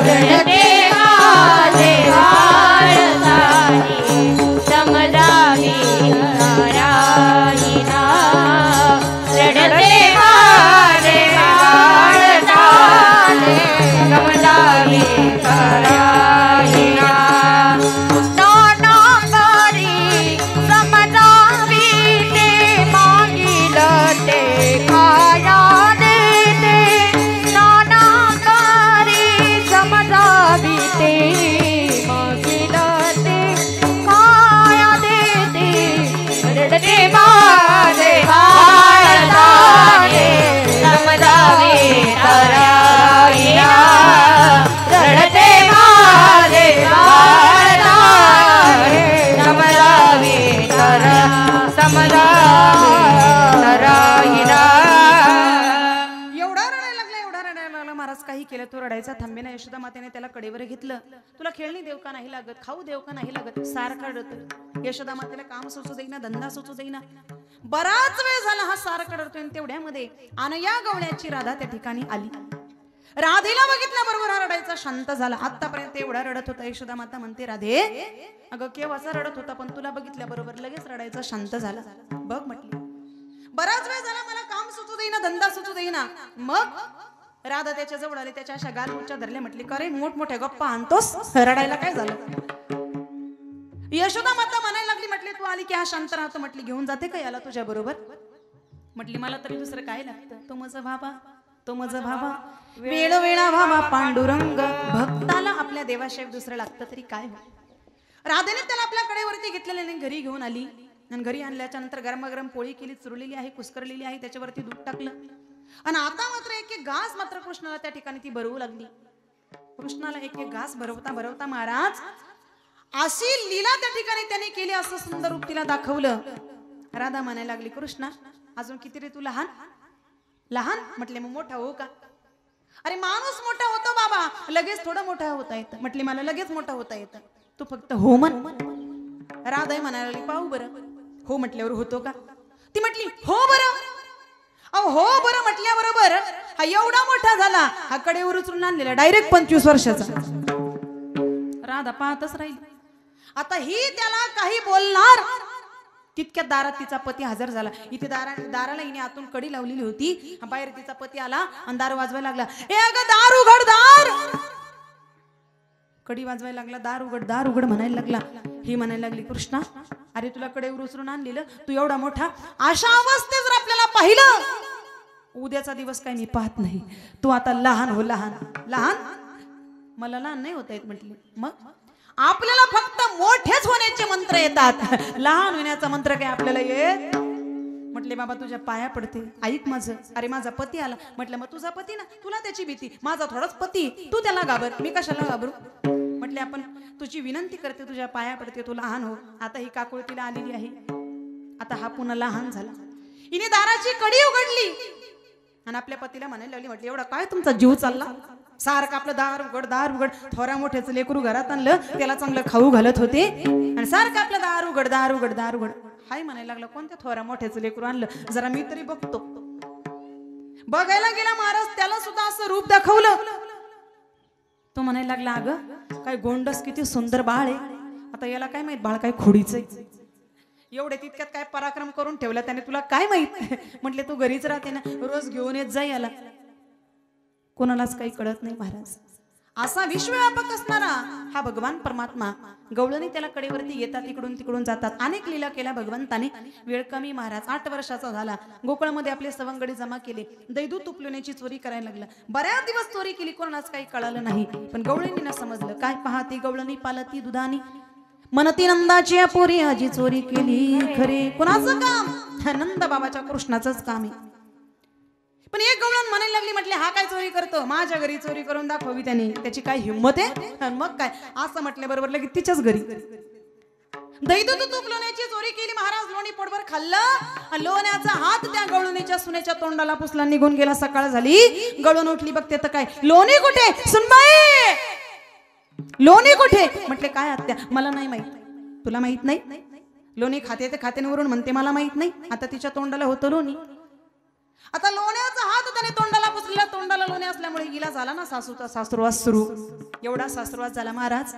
रडते माझे बाळताने समजावी तराईना. रडते माझे बाळताने समजावी तराईना. नानाकरी समजावी ते मागिल ते खाया देते. नानाकरी समजावी ते मागिल ते खाया देते. रडते माझे बाळताने समजावी तराईना. रडते माझे बाळताने समजावी तराईना. एवढा रडायला लागला महाराज. काही केलं तो रडायचा थांबेना. यशोदा मातेने त्याला कडेवर घेतलं. तुला खेळणी देव का नाही लागत, खाऊ देव का नाही लागत, सारखा रडतो. यशोदा मातेला काम सुचू देईना, धंदा सुचू देईना. बराच वेळ झाला हा सारखा रडतोय. तेवढ्यामध्ये अनया गवळ्याची राधा त्या ठिकाणी आली. राधेला बघितल्याबरोबर हा रडायचा शांत झाला. आतापर्यंत एवढा रडत होता. यशोदा माता म्हणते राधे अगं केव्हाचा रडत होता, पण तुला बघितल्याबरोबर लगेच रडायचा शांत झाला. बघ म्हटली बराच वेळ झाला मला काम सुचू देईना, धंदा सुचू देईना. मग राधा त्याच्या जवळ आली. त्याच्या अशा गालमुच्या धरल्या. म्हटली का रे मोठमोठ्या गप्पा आणतोस, रडायला काय झालं? यशोदा माता म्हणायला लागली. म्हटली तू आली की हा शांत राहतो. म्हटली घेऊन जाते का याला तुझ्या बरोबर? म्हटली मला तरी दुसरं काय लागतं. तो माझा भाबा, तो माझा भाबा, वेळोवेळा भाबा पांडुरंग. भक्ताला आपल्या देवाशिवाय दुसरं लागतं तरी काय हो. राधेने त्याला आपल्या कडेवरती घेतलेल्याने घरी घेऊन आली. आणि घरी आणल्याच्या नंतर गरमागरम पोळी केली, चुरलेली आहे, कुस्करलेली आहे, त्याच्यावरती दूध टाकलं. आणि आता मात्र एक एक घास मात्र कृष्णाला त्या ठिकाणी ती भरवू लागली. कृष्णाला एक एक घास भरवता भरवता महाराज अशी लीला त्या ठिकाणी त्याने केली. असं सुंदर रूप तिला दाखवलं. राधा म्हणायला लागली कृष्णा अजून किती रे तू लहान लहान. म्हटले मग मोठा हो का? अरे माणूस मोठा होतो बाबा, लगेच थोडं मोठा होता येतं. म्हटली मला लगेच मोठा होता येतं, तू फक्त हो म्हण. राधा म्हणायला लागली पाहू बरं. हो म्हटल्यावर होतो का? ती म्हटली हो बरं. अहो हो बरं म्हटल्याबरोबर हा एवढा मोठा झाला. हा कडेवर उचलून आणलेला डायरेक्ट 25 वर्षाचा. राधा पाहतच राहिली. आता ही त्याला काही बोलणार तितक्यात दारात तिचा पती हजर झाला. इथे दाराला हिने आतून कडी लावलेली होती. बाहेर तिचा पती आला आणि दार वाजवायला लागला. ए अगं दार उघड, दार. कडी वाजवायला लागला. दार उघड, दार उघड म्हणायला लागला. ही म्हणायला लागली कृष्णा अरे तुला कडेवर उचलून आणलेलं, तू एवढा मोठा अशा अवस्थेत जर आपल्याला पाहिलं, उद्याचा दिवस काही मी पाहत नाही. तू आता लहान हो. लहान लहान मला लहान नाही होता येत. म्हटली मग आपल्याला फक्त मोठेच होण्याचे मंत्र येतात, लहान होण्याचा मंत्र काय आपल्याला येत? म्हटले बाबा तुझ्या पाया पडते, ऐक माझं. अरे माझा पती आला. म्हटलं मग तुझा पती ना, तुला त्याची भीती, माझा थोडाच पती, तू त्याला घाबर, मी कशाला घाबरू? म्हटले आपण तुझी विनंती करते, तुझ्या पाया पडते, तू लहान हो. आता ही काकुळतीला आलेली आहे. आता हा पुन्हा लहान झाला. हिने दाराची कडी उघडली आणि आपल्या पतीला म्हणायला लागली. म्हटली एवढा काय तुमचा जीव चालला? सारखं आपलं दार उघड, दार उघड. थोड्या मोठ्याचं लेकरू घरात आणलं, त्याला चांगलं खाऊ घालत होते आणि सारखं आपलं दार उघड, दार उघड, दार उघड. हाय म्हणायला लागला. कोणत्या थोड्या मोठ्याचं लेकरू आणलं, जरा मी तरी बघतो. बघायला गेला महाराज, त्याला सुद्धा असं रूप दाखवलं. तो म्हणायला लागला अगं काय गोंडस, किती सुंदर बाळ आहे. आता याला काय माहित बाळ काय खोडीचं आहे. एवढे तितक्यात काय पराक्रम करून ठेवला त्याने, तुला काय माहित? म्हटले तू घरीच राहते ना, रोज घेऊन येत जा याला. कोणालाच काही कळत नाही महाराज. असा विश्वव्यापक असणारा हा भगवान परमात्मा गवळणी त्याला कडेवरती येतात, इकडून तिकडून जातात. अनेक लीला केल्या भगवंताने. वेळ कमी महाराज 8 वर्षाचा झाला. गोकुळमध्ये आपले सवंगडी जमा केले. दैदू तुपलोण्याची चोरी करायला लागला. बऱ्याच दिवस चोरी केली, कोणालाच काही कळालं नाही. पण गवळणींना समजलं. काय पाहती गवळणी पालती दुधानी, मनती नंदाची अपुरी आजी चोरी केली. खरे कोणाचं काम? नंद बाबाच्या कृष्णाचंच काम आहे. पण एक गवळण म्हणायला लागली, म्हटले हा काय चोरी करतो? माझ्या घरी चोरी करून दाखवावी त्याने. त्याची काय हिंमत आहे? मग काय असं म्हटल्या बरोबर लगेच तिच्याच घरी दैदूत तूप लोण्याची चोरी केली. महाराज लोणी पोटभर खाल्लं. लोण्याचा हात त्या गवळणीच्या सुनेच्या तोंडाला पुसला, निघून गेला. सकाळ झाली, गवळण उठली, बघते तर काय, लोणी कुठे? सुनबाई लोणी कुठे? म्हटले काय आत्या? मला नाही माहित. तुला माहित नाही? लोणी खाते ते खात्यावरून म्हणते मला माहित नाही. आता तिच्या तोंडाला होतं लोणी. आता लोण्याचा हात त्याने तोंडाला पुसलेला. तोंडाला लोणी असल्यामुळे हिला झाला ना सासूचा सासुरवास सुरू. एवढा सासुरवास झाला महाराज.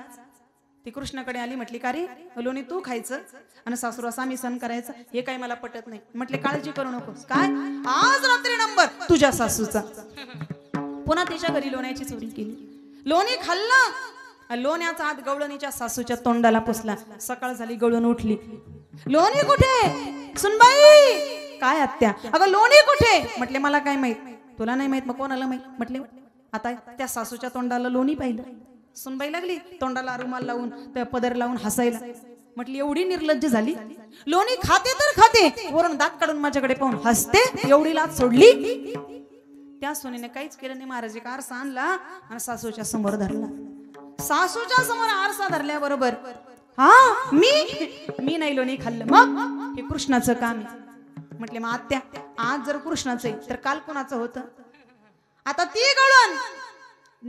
ती कृष्णाकडे आली, म्हटली का रे लोणी तू खायचं आणि सासुरवास आम्ही सण करायचं, हे काय मला पटत नाही. म्हटले काळजी करू नकोस. काय? आज रात्री नंबर तुझ्या सासूचा. पुन्हा तिच्या घरी लोण्याची चोरी केली. लोणी खाल्लं. लोण्याचा हात गवळणीच्या सासूच्या तोंडाला पुसला. सकाळ झाली, गवळण उठली. लोणी कुठे? सुनबाई काय आत्या? अगं लोणी कुठे? म्हटले मला काय माहित. तुला नाही माहित, मग कोणाला माहित? म्हटले आता त्या सासूच्या तोंडाला लोणी पाहिलं. सुनबाई लागली तोंडाला रुमाल लावून, त्या पदर लावून हसायला. म्हटली एवढी निर्लज्ज झाली. लोणी खाते तर खाते, वरून दात काढून माझ्याकडे पाहून हसते. एवढी लाज सोडली. त्या सोनीने काहीच केलं नाही महाराज. एक आरसा आणला आणि सासूच्या समोर धरला. सासूच्या समोर आरसा धरल्याबरोबर हा मी नाही लोणी खाल्लं. मग हे कृष्णाचं काम आहे. म्हटले मग आत्या आज जर कृष्णाचं आहे तर काल कोणाचं होतं? आता ती गवळण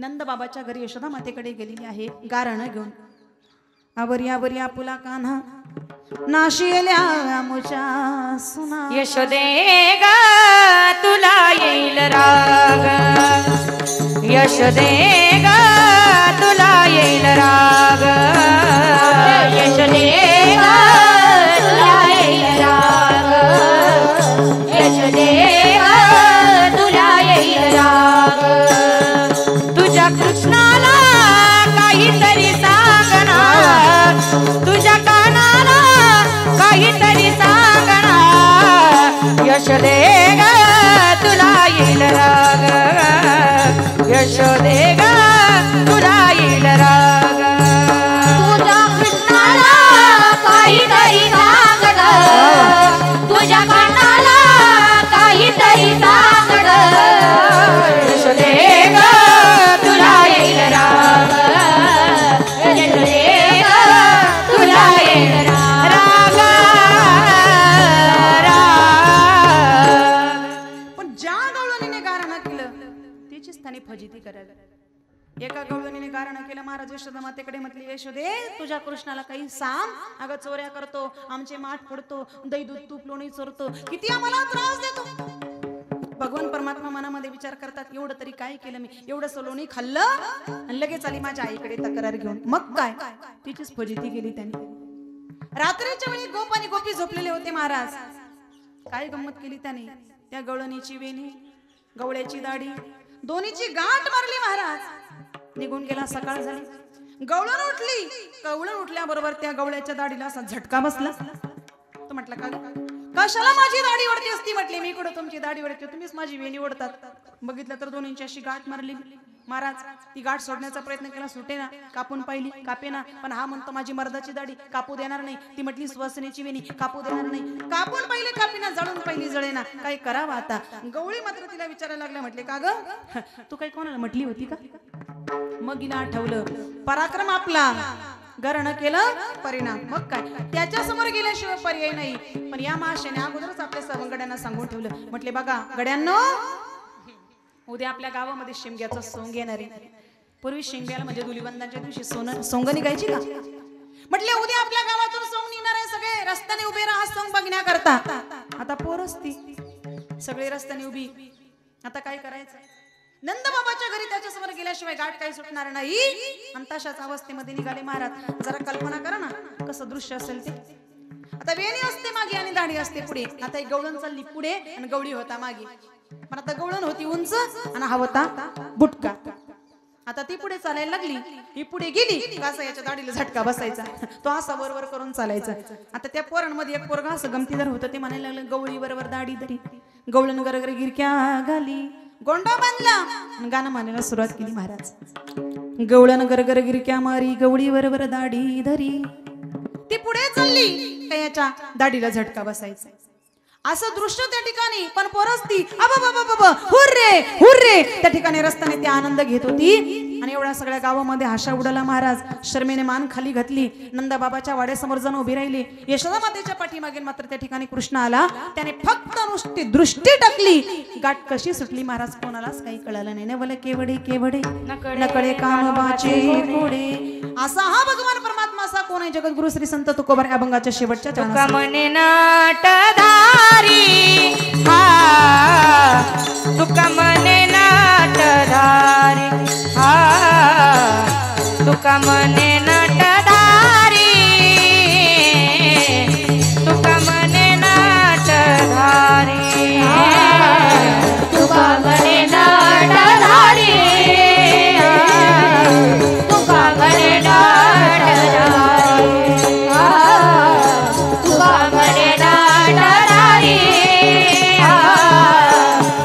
नंद बाबाच्या घरी यशोदा मातेकडे गेलेली आहे गारणं घेऊन. आवरी आवरी आपुला कान्हा नाशिल्या मुच्या सुना. यशोदे ग तुला येईल राग, यशोदे ग तुला येईल राग, यशोदे ग तुला येईल राग, यशोदे ग तुला येईल राग. तुझ्या कृष्णाला काहीतरी सांगणार, तुझ्या कानाला काहीतरी सांगणार. यशोदे ग तुला येईल राग, यशोदे ग तुला येईल राग. तुझ्या कृष्णाला काहीतरी सांग ग, तुझ्या कानाला काहीतरी सांग ग. यशोदे ग तुला येईल राग, यशोदे ग तुला येईल राग. पण ज्या गवळणीने गारणं केलं तिचीच त्याने फजिती करावी. एका गवळणीने गारणं केलं. महाराज यशोदा मातेकडे म्हटली यशोदे तुझ्या कृष्णाला काही सांग. अगं चोऱ्या करतो, आमचे माठ फोडतो, दही दूध तूप लोणी चोरतो, किती आम्हाला त्रास देतो. भगवान परमात्मा मनामध्ये विचार करतात एवढं तरी काय केलं मी? एवढं लोणी खाल्लं आणि लगेच आली माझ्या आईकडे तक्रार घेऊन. मग काय तिचीच फजिती केली त्याने. रात्रीच्या वेळी गोप आणि गोपी झोपलेले होते महाराज. काय गंमत केली त्याने? त्या गवळणीची वेणी, गवळ्याची दाढी, दोन्हीची गाठ मारली महाराज. निघून गेला. सकाळ झाली, गवळण उठली. गवळण उठल्याबरोबर त्या गवळ्याच्या दाढीला असा झटका बसला. तो म्हटला का कशाला माझी दाढी ओढते असती? म्हटले मी कुठं तुमची दाढी ओढते, तुम्हीच माझी वेणी ओढतात. बघितलं तर दोन्हींची अशी गाठ मारली. महाराज ती गाठ सोडण्याचा प्रयत्न केला, सुटेना. कापून पाहिली, कापेना. पण हा म्हणतो माझी मर्दाची दाढी कापू देणार नाही. ती म्हटली सुवासिनीची वेणी कापू देणार नाही. कापून पाहिली कापेना, जळून पाहिली जळेना. काय करावं आता? गवळी मात्र तिला विचारायला लागल्या, म्हटले का ग तू काही कोणाला म्हटली होती का? मग हिला आठवलं पराक्रम आपला, गारणं केलं परिणाम. मग काय त्याच्या समोर गेल्याशिवाय पर्याय नाही. पण या महाशयाने अगोदरच आपल्या सवंगड्यांना सांगून ठेवलं. म्हटले बघा गड्यांनो, उद्या आपल्या गावामध्ये शिमग्याचं सोंग येणार आहे. पूर्वी शिमग्याला म्हणजे धुलीवंदाच्या दिवशी सोंग निघायची का? म्हटले उद्या आपल्या गावातून सोंग निघणार आहे. सगळे रस्त्याने उभे राहा सोंग बघण्याकरता. आता पोरच ती सगळे रस्त्याने उभी. आता काय करायचं? नंदबाबाच्या घरी त्याच्या समोर गेल्याशिवाय गाठ काही सुटणार नाही. आणि तशाच अवस्थेमध्ये निघाले महाराज. जरा कल्पना करा ना कसं दृश्य असेल ते. आता वेणी असते मागे आणि दाढी असते पुढे. आता एक गवळण चालली पुढे आणि गवळी होता मागे. पण आता गवळण होती उंच आणि हा होता बुटका. आता ती पुढे चालायला लागली, ही पुढे गेली का असं याच्या दाढीला झटका बसायचा, तो असा वरवर करून चालायचा. आता त्या पोरांमध्ये एक पोरगा असं गमतीदार होतं, ते म्हणायला लागलं गवळी बरोबर दाढी धरी, गवळण गरगर गिरक्या घाली, गोंडा बांधला, गाणं म्हणायला सुरुवात केली महाराज. गवळण गरगर गिरक्या मारी, गवळी बरोबर दाढी धरी, ती पुढे चालली का याच्या दाढीला झटका बसायचा. असं दृश्य त्या ठिकाणी, पण पोरसती हुर्रे हुर्रे त्या ठिकाणी रस्त्याने ती आनंद घेत होती. आणि एवढ्या सगळ्या गावामध्ये आशा उडाला महाराज. शर्मेने मान खाली घातली, नंदा बाबाच्या वाड्यासमोर जाऊन उभी राहिली. यशोदा मातेच्या पाठीमागे मात्र त्या ठिकाणी कृष्ण आला, त्याने फक्त नुसती दृष्टी टाकली, गाठ कशी सुटली महाराज कोणालाच काही कळालं नाही. नवल केवडे केवडे नकळे कानोबाचे कोडे, असा हा भगवान परमात्मा असा कोण आहे? जगद्गुरु श्री संत तुकोबार या अभंगाच्या शेवटच्या तुका म्हणे नाटधारी, हा तुका म्हणे नाटधारी, हा तुका म्हणे नाटधारी, तुका म्हणे नाटधारी, तुका म्हणे नाटधारी, तुका म्हणे नाटधारी, तुका म्हणे नाटधारी,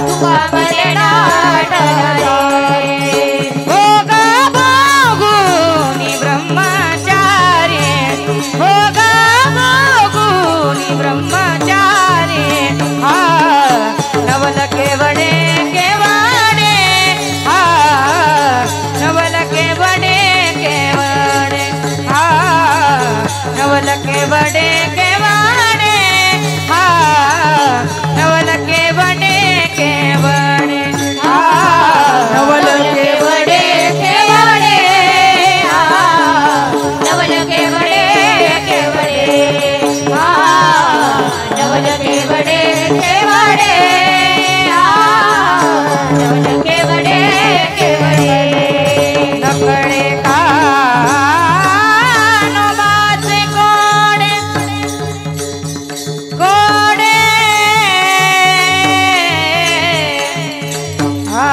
तुका म्हणे नाटधारी. नवल केवडे केवडे, हा नवल केवडे केवडे, हा नवल केवडे केवडे, हा नवल केवडे केवडे, हा नवल केवडे केवडे, नवल केवडे केवडे, नवल केवडे केवडे, नवल केवडे केवडे. नकळे कानोबाचे कोडे कोडे, हा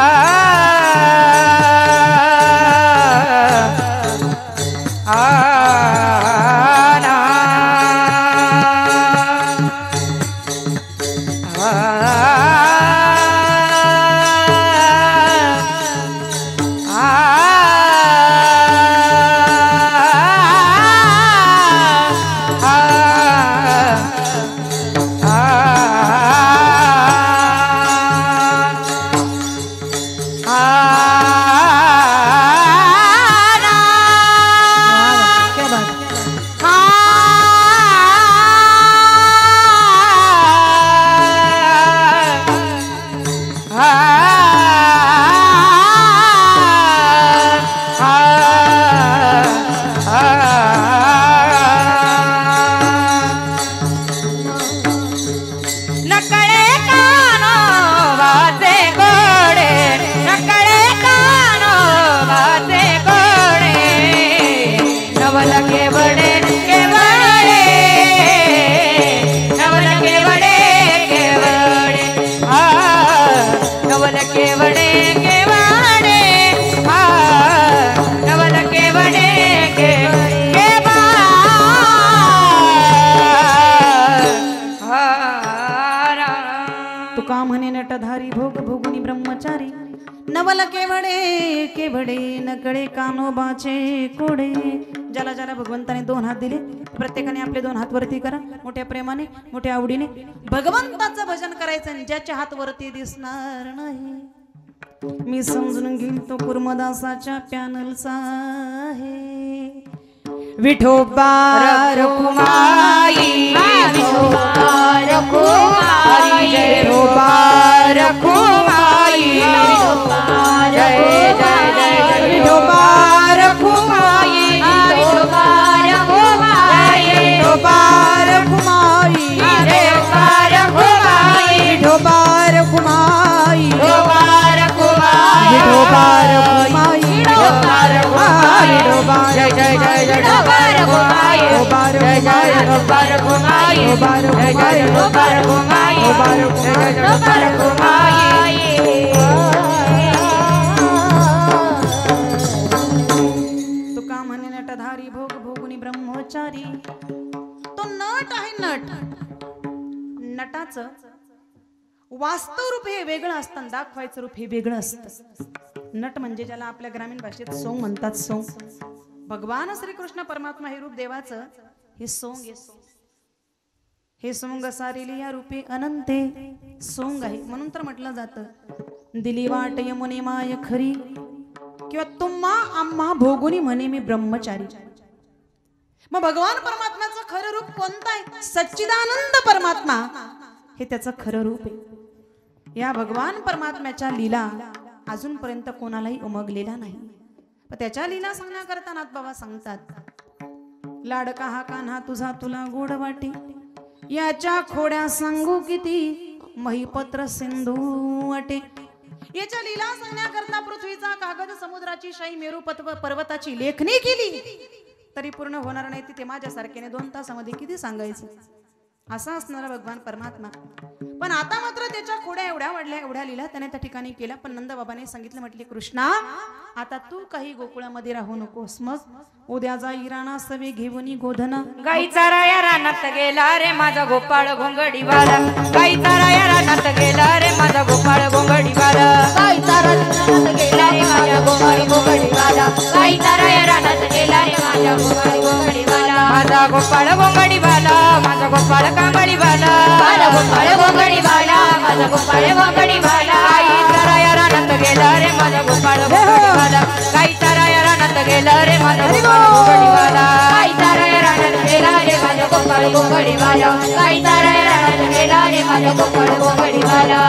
नकळे कानोबाचे कोडे, नकळे कानोबाचे कोडे, नवल केवडे केवडे, नवल केवडे केवडे, हा नवल केवडे केवडे, हा नवल केवडे केवडे. तुका म्हणे नटधारी भोग भोगुनी ब्रह्मचारी, नवल केवडे केवडे नकळे कानोबाचे कोडे. ज्याला ज्याला भगवंताने 2 हात दिले, प्रत्येकाने आपले 2 हात वरती करा, मोठ्या प्रेमाने मोठ्या आवडीने भगवंताचं भजन करायचं. आणि ज्याच्या हात वरती दिसणार नाही, मी समजून घेईल तो कुर्मदासाच्या पॅनलचा आहे. विठोबा रखुमाई, विठोबा रखुमाई, जय विठोबा रखुमाई, जय जय जय जय विठोबा रखुमाई, विठोबा रखुमाई, विठोबा रखुमाई, विठोबा रखुमाई, विठोबा रखुमाई, विठोबा रखुमाई, विठोबा रखुमाई, विठोबा रखुमाई, जय जय जय जय विठोबा रखुमाई, जय जय विठोबा रखुमाई, जय जय विठोबा रखुमाई, जय जय विठोबा रखुमाई. नटधारी भोग भोगुनी ब्रह्मचारी. तो नट आहे नट. नटाचं वास्तव रूप हे वेगळं असतं, दाखवायचं रूप हे वेगळं असतं. नट म्हणजे ज्याला आपल्या ग्रामीण भाषेत सोंग म्हणतात. सोंग. भगवान श्रीकृष्ण परमात्मा हे रूप देवाचं हे सोंग आहे. हे सोंग सारेली या रूपे अनंते सोंग आहे. म्हणून तर म्हटलं जातं दिली वाट यमुने माय खरी किंवा तुम्हा आम्हा भोगुनी म्हणे मी ब्रह्मचारी. मग भगवान परमात्म्याचं खरं रूप कोणतं आहे? सच्चिदानंद परमात्मा हे त्याचं खरं रूप आहे. या भगवान परमात्म्याच्या लीला अजूनपर्यंत कोणालाही उमगलेला नाही. पण त्याच्या लीला सांगण्याकरता नाथ बाबा सांगतात लाडका हा कान्हा तुझा तुला गोड वाटे याच्या खोड्या सांगू किती महिपत्र सिंधू वाटे. याच्या लीला सांगण्याकरता पृथ्वीचा कागद समुद्राची शाई मेरू पर्वताची लेखणी केली तरी पूर्ण होणार नाही. ते माझ्यासारख्याने 2 तासामध्ये किती सांगायचं. असा असणारा भगवान परमात्मा. पण आता मात्र त्याच्या खोड्या एवढ्या वाढल्या, एवढ्या लीला त्याने त्या ठिकाणी केल्या. पण नंद बाबाने सांगितलं, म्हटले कृष्णा आता तू काही गोकुळामध्ये राहू नकोस. मग उद्या जाई राणा सवे घेऊन गोधना. गाई चाराया रानात गेला रे माझा गोपाळ घोंगडीवाला. गाई चाराया रानात गेला रे माझा गोपाळ घोंगडीवाला. गाई चाराया गेला रे माझा गोपाळ घोंगडीवाला. गाई चाराया रानात गेला रे माझा गोपाळ घोंगडीवाला. माझा गोपाळ घोंगडीवाला, माझा गोपाळ कांबळीवाला. माझा गोपाळ घोंगडीवाला, माझा गोपाळ घोंगडीवाला. गाई चाराया रानात गेला रे माझा गोपाळ घोंगडीवाला. गाई चाराया रानात गेला रे माझा गोपाळ घोंगडीवाला. गाई चाराया रानात गेला रे माझा गोपाळ घोंगडीवाला. गाई चाराया रानात गेला रे माझा गोपाळ घोंगडीवाला.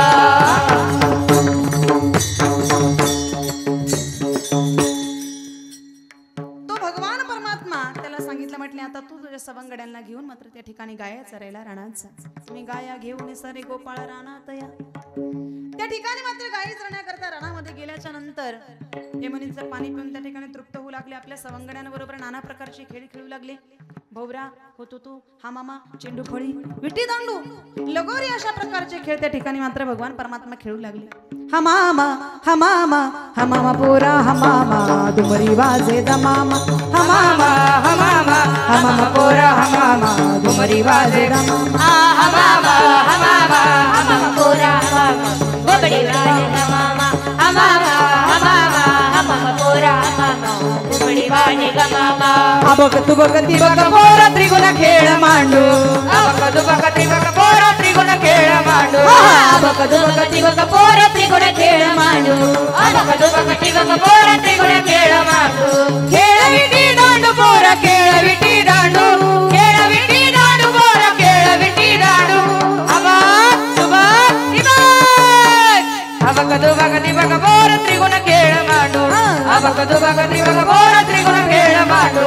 आता तू तुझ्या सवंगड्यांना घेऊन मात्र त्या ठिकाणी गाया चरायला रानात जा. तुम्ही गाया घेऊन सारे गोपाळ रानात या. त्या ठिकाणी मात्र गायी चरण्याकरता रानामध्ये गेल्याच्या नंतर यमुनेचं पाणी पिऊन त्या ठिकाणी तृप्त होऊ लागले. आपल्या सवंगड्यांबरोबर नाना प्रकारचे खेळ खेळू लागले. भोवरा, होतो तू, हा मामा, चेंडू फळी, विटी दांडू, लगोरी अशा प्रकारचे खेळ त्या ठिकाणी मात्र भगवान परमात्मा खेळू लागले. हा मामा, हा मामा, हा मामा पोरा, हा मामा दुमरी वाजे दमामा. हा मामा, हा मामा, हा मामा पोरा, हा मामा दुमरी वाजे दमामा. हा मामा, हा मामा, हा मामा पोरा, हा मामा दुमरी वाजे दमामा. हा मामा, हा मामा, हा मामा पोरा, हा मामा दुमरी वाजे दमामा. अबक तुबक तिबक पोरा त्रिगुण खेळ मांडू. अबक दुबक त्रिबक पोरा त्रिगुण खेळ मांडू. अबक दुबक तिबक पोरा त्रिगुण खेळ मांडू. अबक दुबक तिबक पोरा त्रिगुण खेळ मांडू. खेळ विटी दांडू पोरा, खेळ विटी दांडू. खेळ विटी दांडू पोरा, खेळ विटी दांडू. अबक दुबक तिबक. अबक दुबक तिबक पोरा त्रिगुण खेळ मांडू. अबक दुबक तिबक पोरा त्रिगुण खेळ मांडू.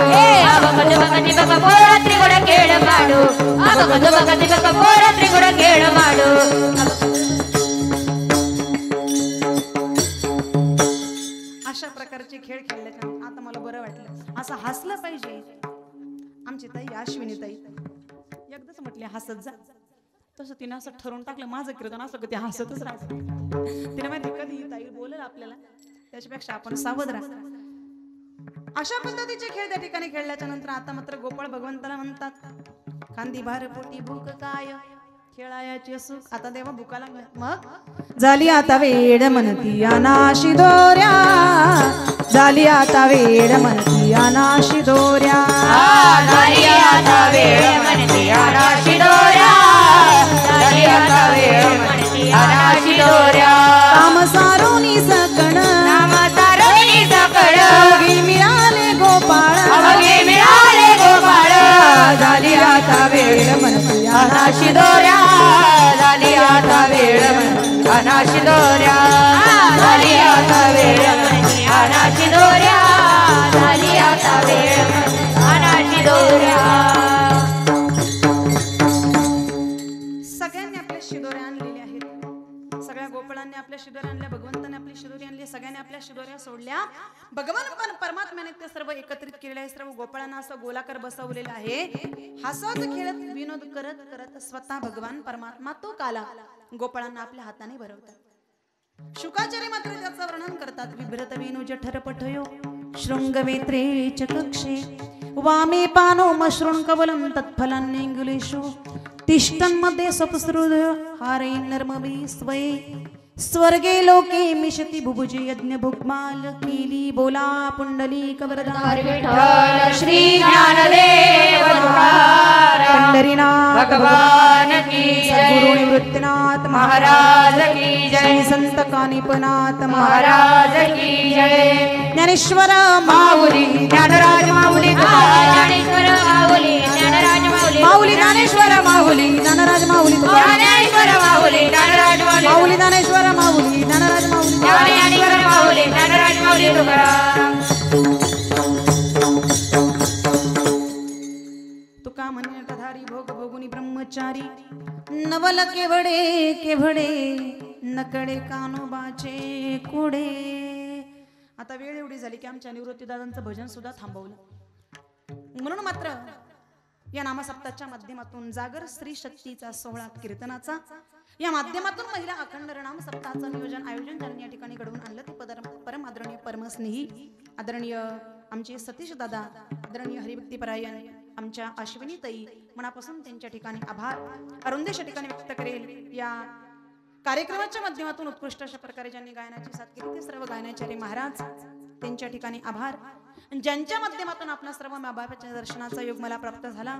अबक दुबक तिबक पोरा त्रिगुण खेळ मांडू. अबक दुबक तिबक पोरा त्रिगुण खेळ मांडू. अशा प्रकारचे खेळ खेळल्याच्या आता मला बरं वाटलं. असं हसलं पाहिजे. आमची ताई अश्विनी ताई एकदाच म्हटले हसत जा. तसं तिने असं ठरवून टाकलं माझं कीर्तन असं कधी हसतच राहत. तिने माहिती कधी ताई बोलेल आपल्याला, त्याच्यापेक्षा आपण सावध राहा. अशा पद्धतीचे खेळ त्या ठिकाणी खेळल्याच्या नंतर आता मात्र गोपाळ भगवंताला म्हणतात कांदी भार पोटी भूक काय खेळायाची सुख. आता देवा भुका लागल्या. मग झाली आता वेड म्हणती अनाशी दोऱ्या. झाली आता वेड म्हणती अनाशी दोऱ्या. झाली आता वेळ म्हणती अनाशी दोऱ्या. झाली आता वेळ म्हणती अनाशी दोऱ्या. काम सारोनी सकण नाम तारोनी सकळ. अवघी मिळाले गोपाळ. अवघे मिळाले गोपाळ. झाली आता वेड म्हणती अनाशी दोऱ्या. झाली आता वेळ म्हणती अनाशी दोऱ्या. झाली आता वेळ म्हणती अनाशी दोऱ्या. झाली आता वेळ म्हणती अनाशी दोऱ्या. सगळ्यांनी आपल्या शिदोऱ्या आणलेल्या आहेत. सगळ्या गोपाळांनी आपल्या शिदोऱ्या आणल्या. भगवंताने आपली शिदोरी आणली. सगळ्यांनी आपल्या शिदोऱ्या सोडल्या. भगवान परमात्म्याने ते सर्व एकत्रित केलेले आहे. सर्व गोपाळांना असं गोलाकार बसवलेलं आहे. हसत खेळत विनोद करत करत स्वतः भगवान परमात्मा तो काला गोपाळांना आपल्या हाताने भरवतात. शुकाचार्य मात्र त्याचं वर्णन करतात. विभ्रत वेणू जठर पठयो शृंगवेत्रे च कक्षे वामे पानो मश्रुण कवलं तत्फलान्येङ्गुलेषु तिष्ठन्मध्ये सपसृदय हारे नर्मवे स्वये स्वर्गे लोके मिशति बुभुजे यज्ञ भुक्माल केली बोला पुंडली कवरदा विठ्ठल श्री ज्ञानदेव तुकाराम पंढरीनाथ भगवान की सद्गुरु जय निवृत्तीनाथ महाराज की जय श्री संत कानिपनाथ महाराज की जय ज्ञानेश्वर माऊली ज्ञानराज माऊली ज्ञानेश्वर माऊली ज्ञानराज माऊली माऊली ज्ञानेश्वर माऊली ज्ञानराज माऊली ज्ञानेश्वर माऊली ज्ञानराज माऊली माऊली ज्ञानेश्वर माऊली ज्ञानराज माऊली ज्ञानेश्वर माऊली ज्ञानराज माऊली तुकाराम तुका म्हणे नटधारी भोग भोगुनी ब्रह्मचारी नवल केवडे केवडे नकडे कानोबाचे कुडे. आता वेळ एवढी झाली की आमच्या निवृत्ती दादांचं भजन सुद्धा थांबवलं. म्हणून मात्र या नामसप्ताच्या माध्यमातून जागर स्त्री शक्तीचा सोहळा कीर्तनाचा या माध्यमातून महिला अखंड नाम सप्ताहाचं नियोजन आयोजन ज्यांनी या ठिकाणी घडवून आणलं ते परम आदरणीय परमस्नेही आदरणीय आमचे सतीश दादा आदरणीय हरिभक्तीपरायण आमच्या अश्विनी ताई मनापासून त्यांच्या ठिकाणी आभार अरुंदेश ठिकाणी व्यक्त करेल. या कार्यक्रमाच्या माध्यमातून उत्कृष्ट अशा प्रकारे ज्यांनी गायनाची साथ केली ते सर्व गायनाचार्य महाराज त्यांच्या ठिकाणी आभार. ज्यांच्या माध्यमातून आपल्या सर्व माबापाच्या दर्शनाचा योग मला प्राप्त झाला.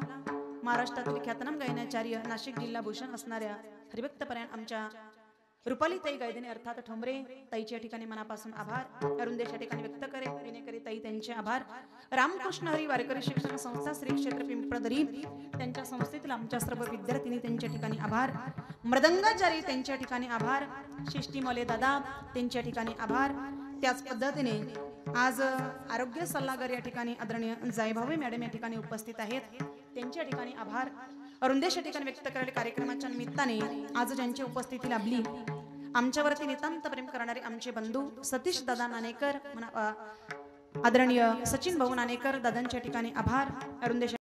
महाराष्ट्रातील ख्यातनाम गायनाचार्य नाशिक जिल्हा भूषण असणाऱ्या हरिभक्तपरायण आमच्या रुपाली ताई गायधने अर्थात ठोंबरे ताईच्या ठिकाणी मनापासून आभार अरुंदेच्या ठिकाणी व्यक्त करे विनेकरी ताई त्यांचे आभार. रामकृष्ण हरी वारकरी शिक्षण संस्था श्री क्षेत्र पिंपळदरी त्यांच्या संस्थेतील आमच्या सर्व विद्यार्थिनी त्यांच्या ठिकाणी आभार. मृदंगाचारी त्यांच्या ठिकाणी आभार. शिष्टी मले दादा त्यांच्या ठिकाणी आभार. त्याच पद्धतीने आज आरोग्य सल्लागार या ठिकाणी आदरणीय जायभावे मॅडम या ठिकाणी उपस्थित आहेत त्यांच्या ठिकाणी आभार. अरुंदेश ठिकाणी व्यक्त करायला कार्यक्रमाच्या निमित्ताने आज ज्यांची उपस्थिती लाभली आमच्यावरती नितांत प्रेम करणारे आमचे बंधू सतीश दादा नाणेकर आदरणीय सचिन भाऊ नाणेकर दादांच्या ठिकाणी आभार. अरुंदेश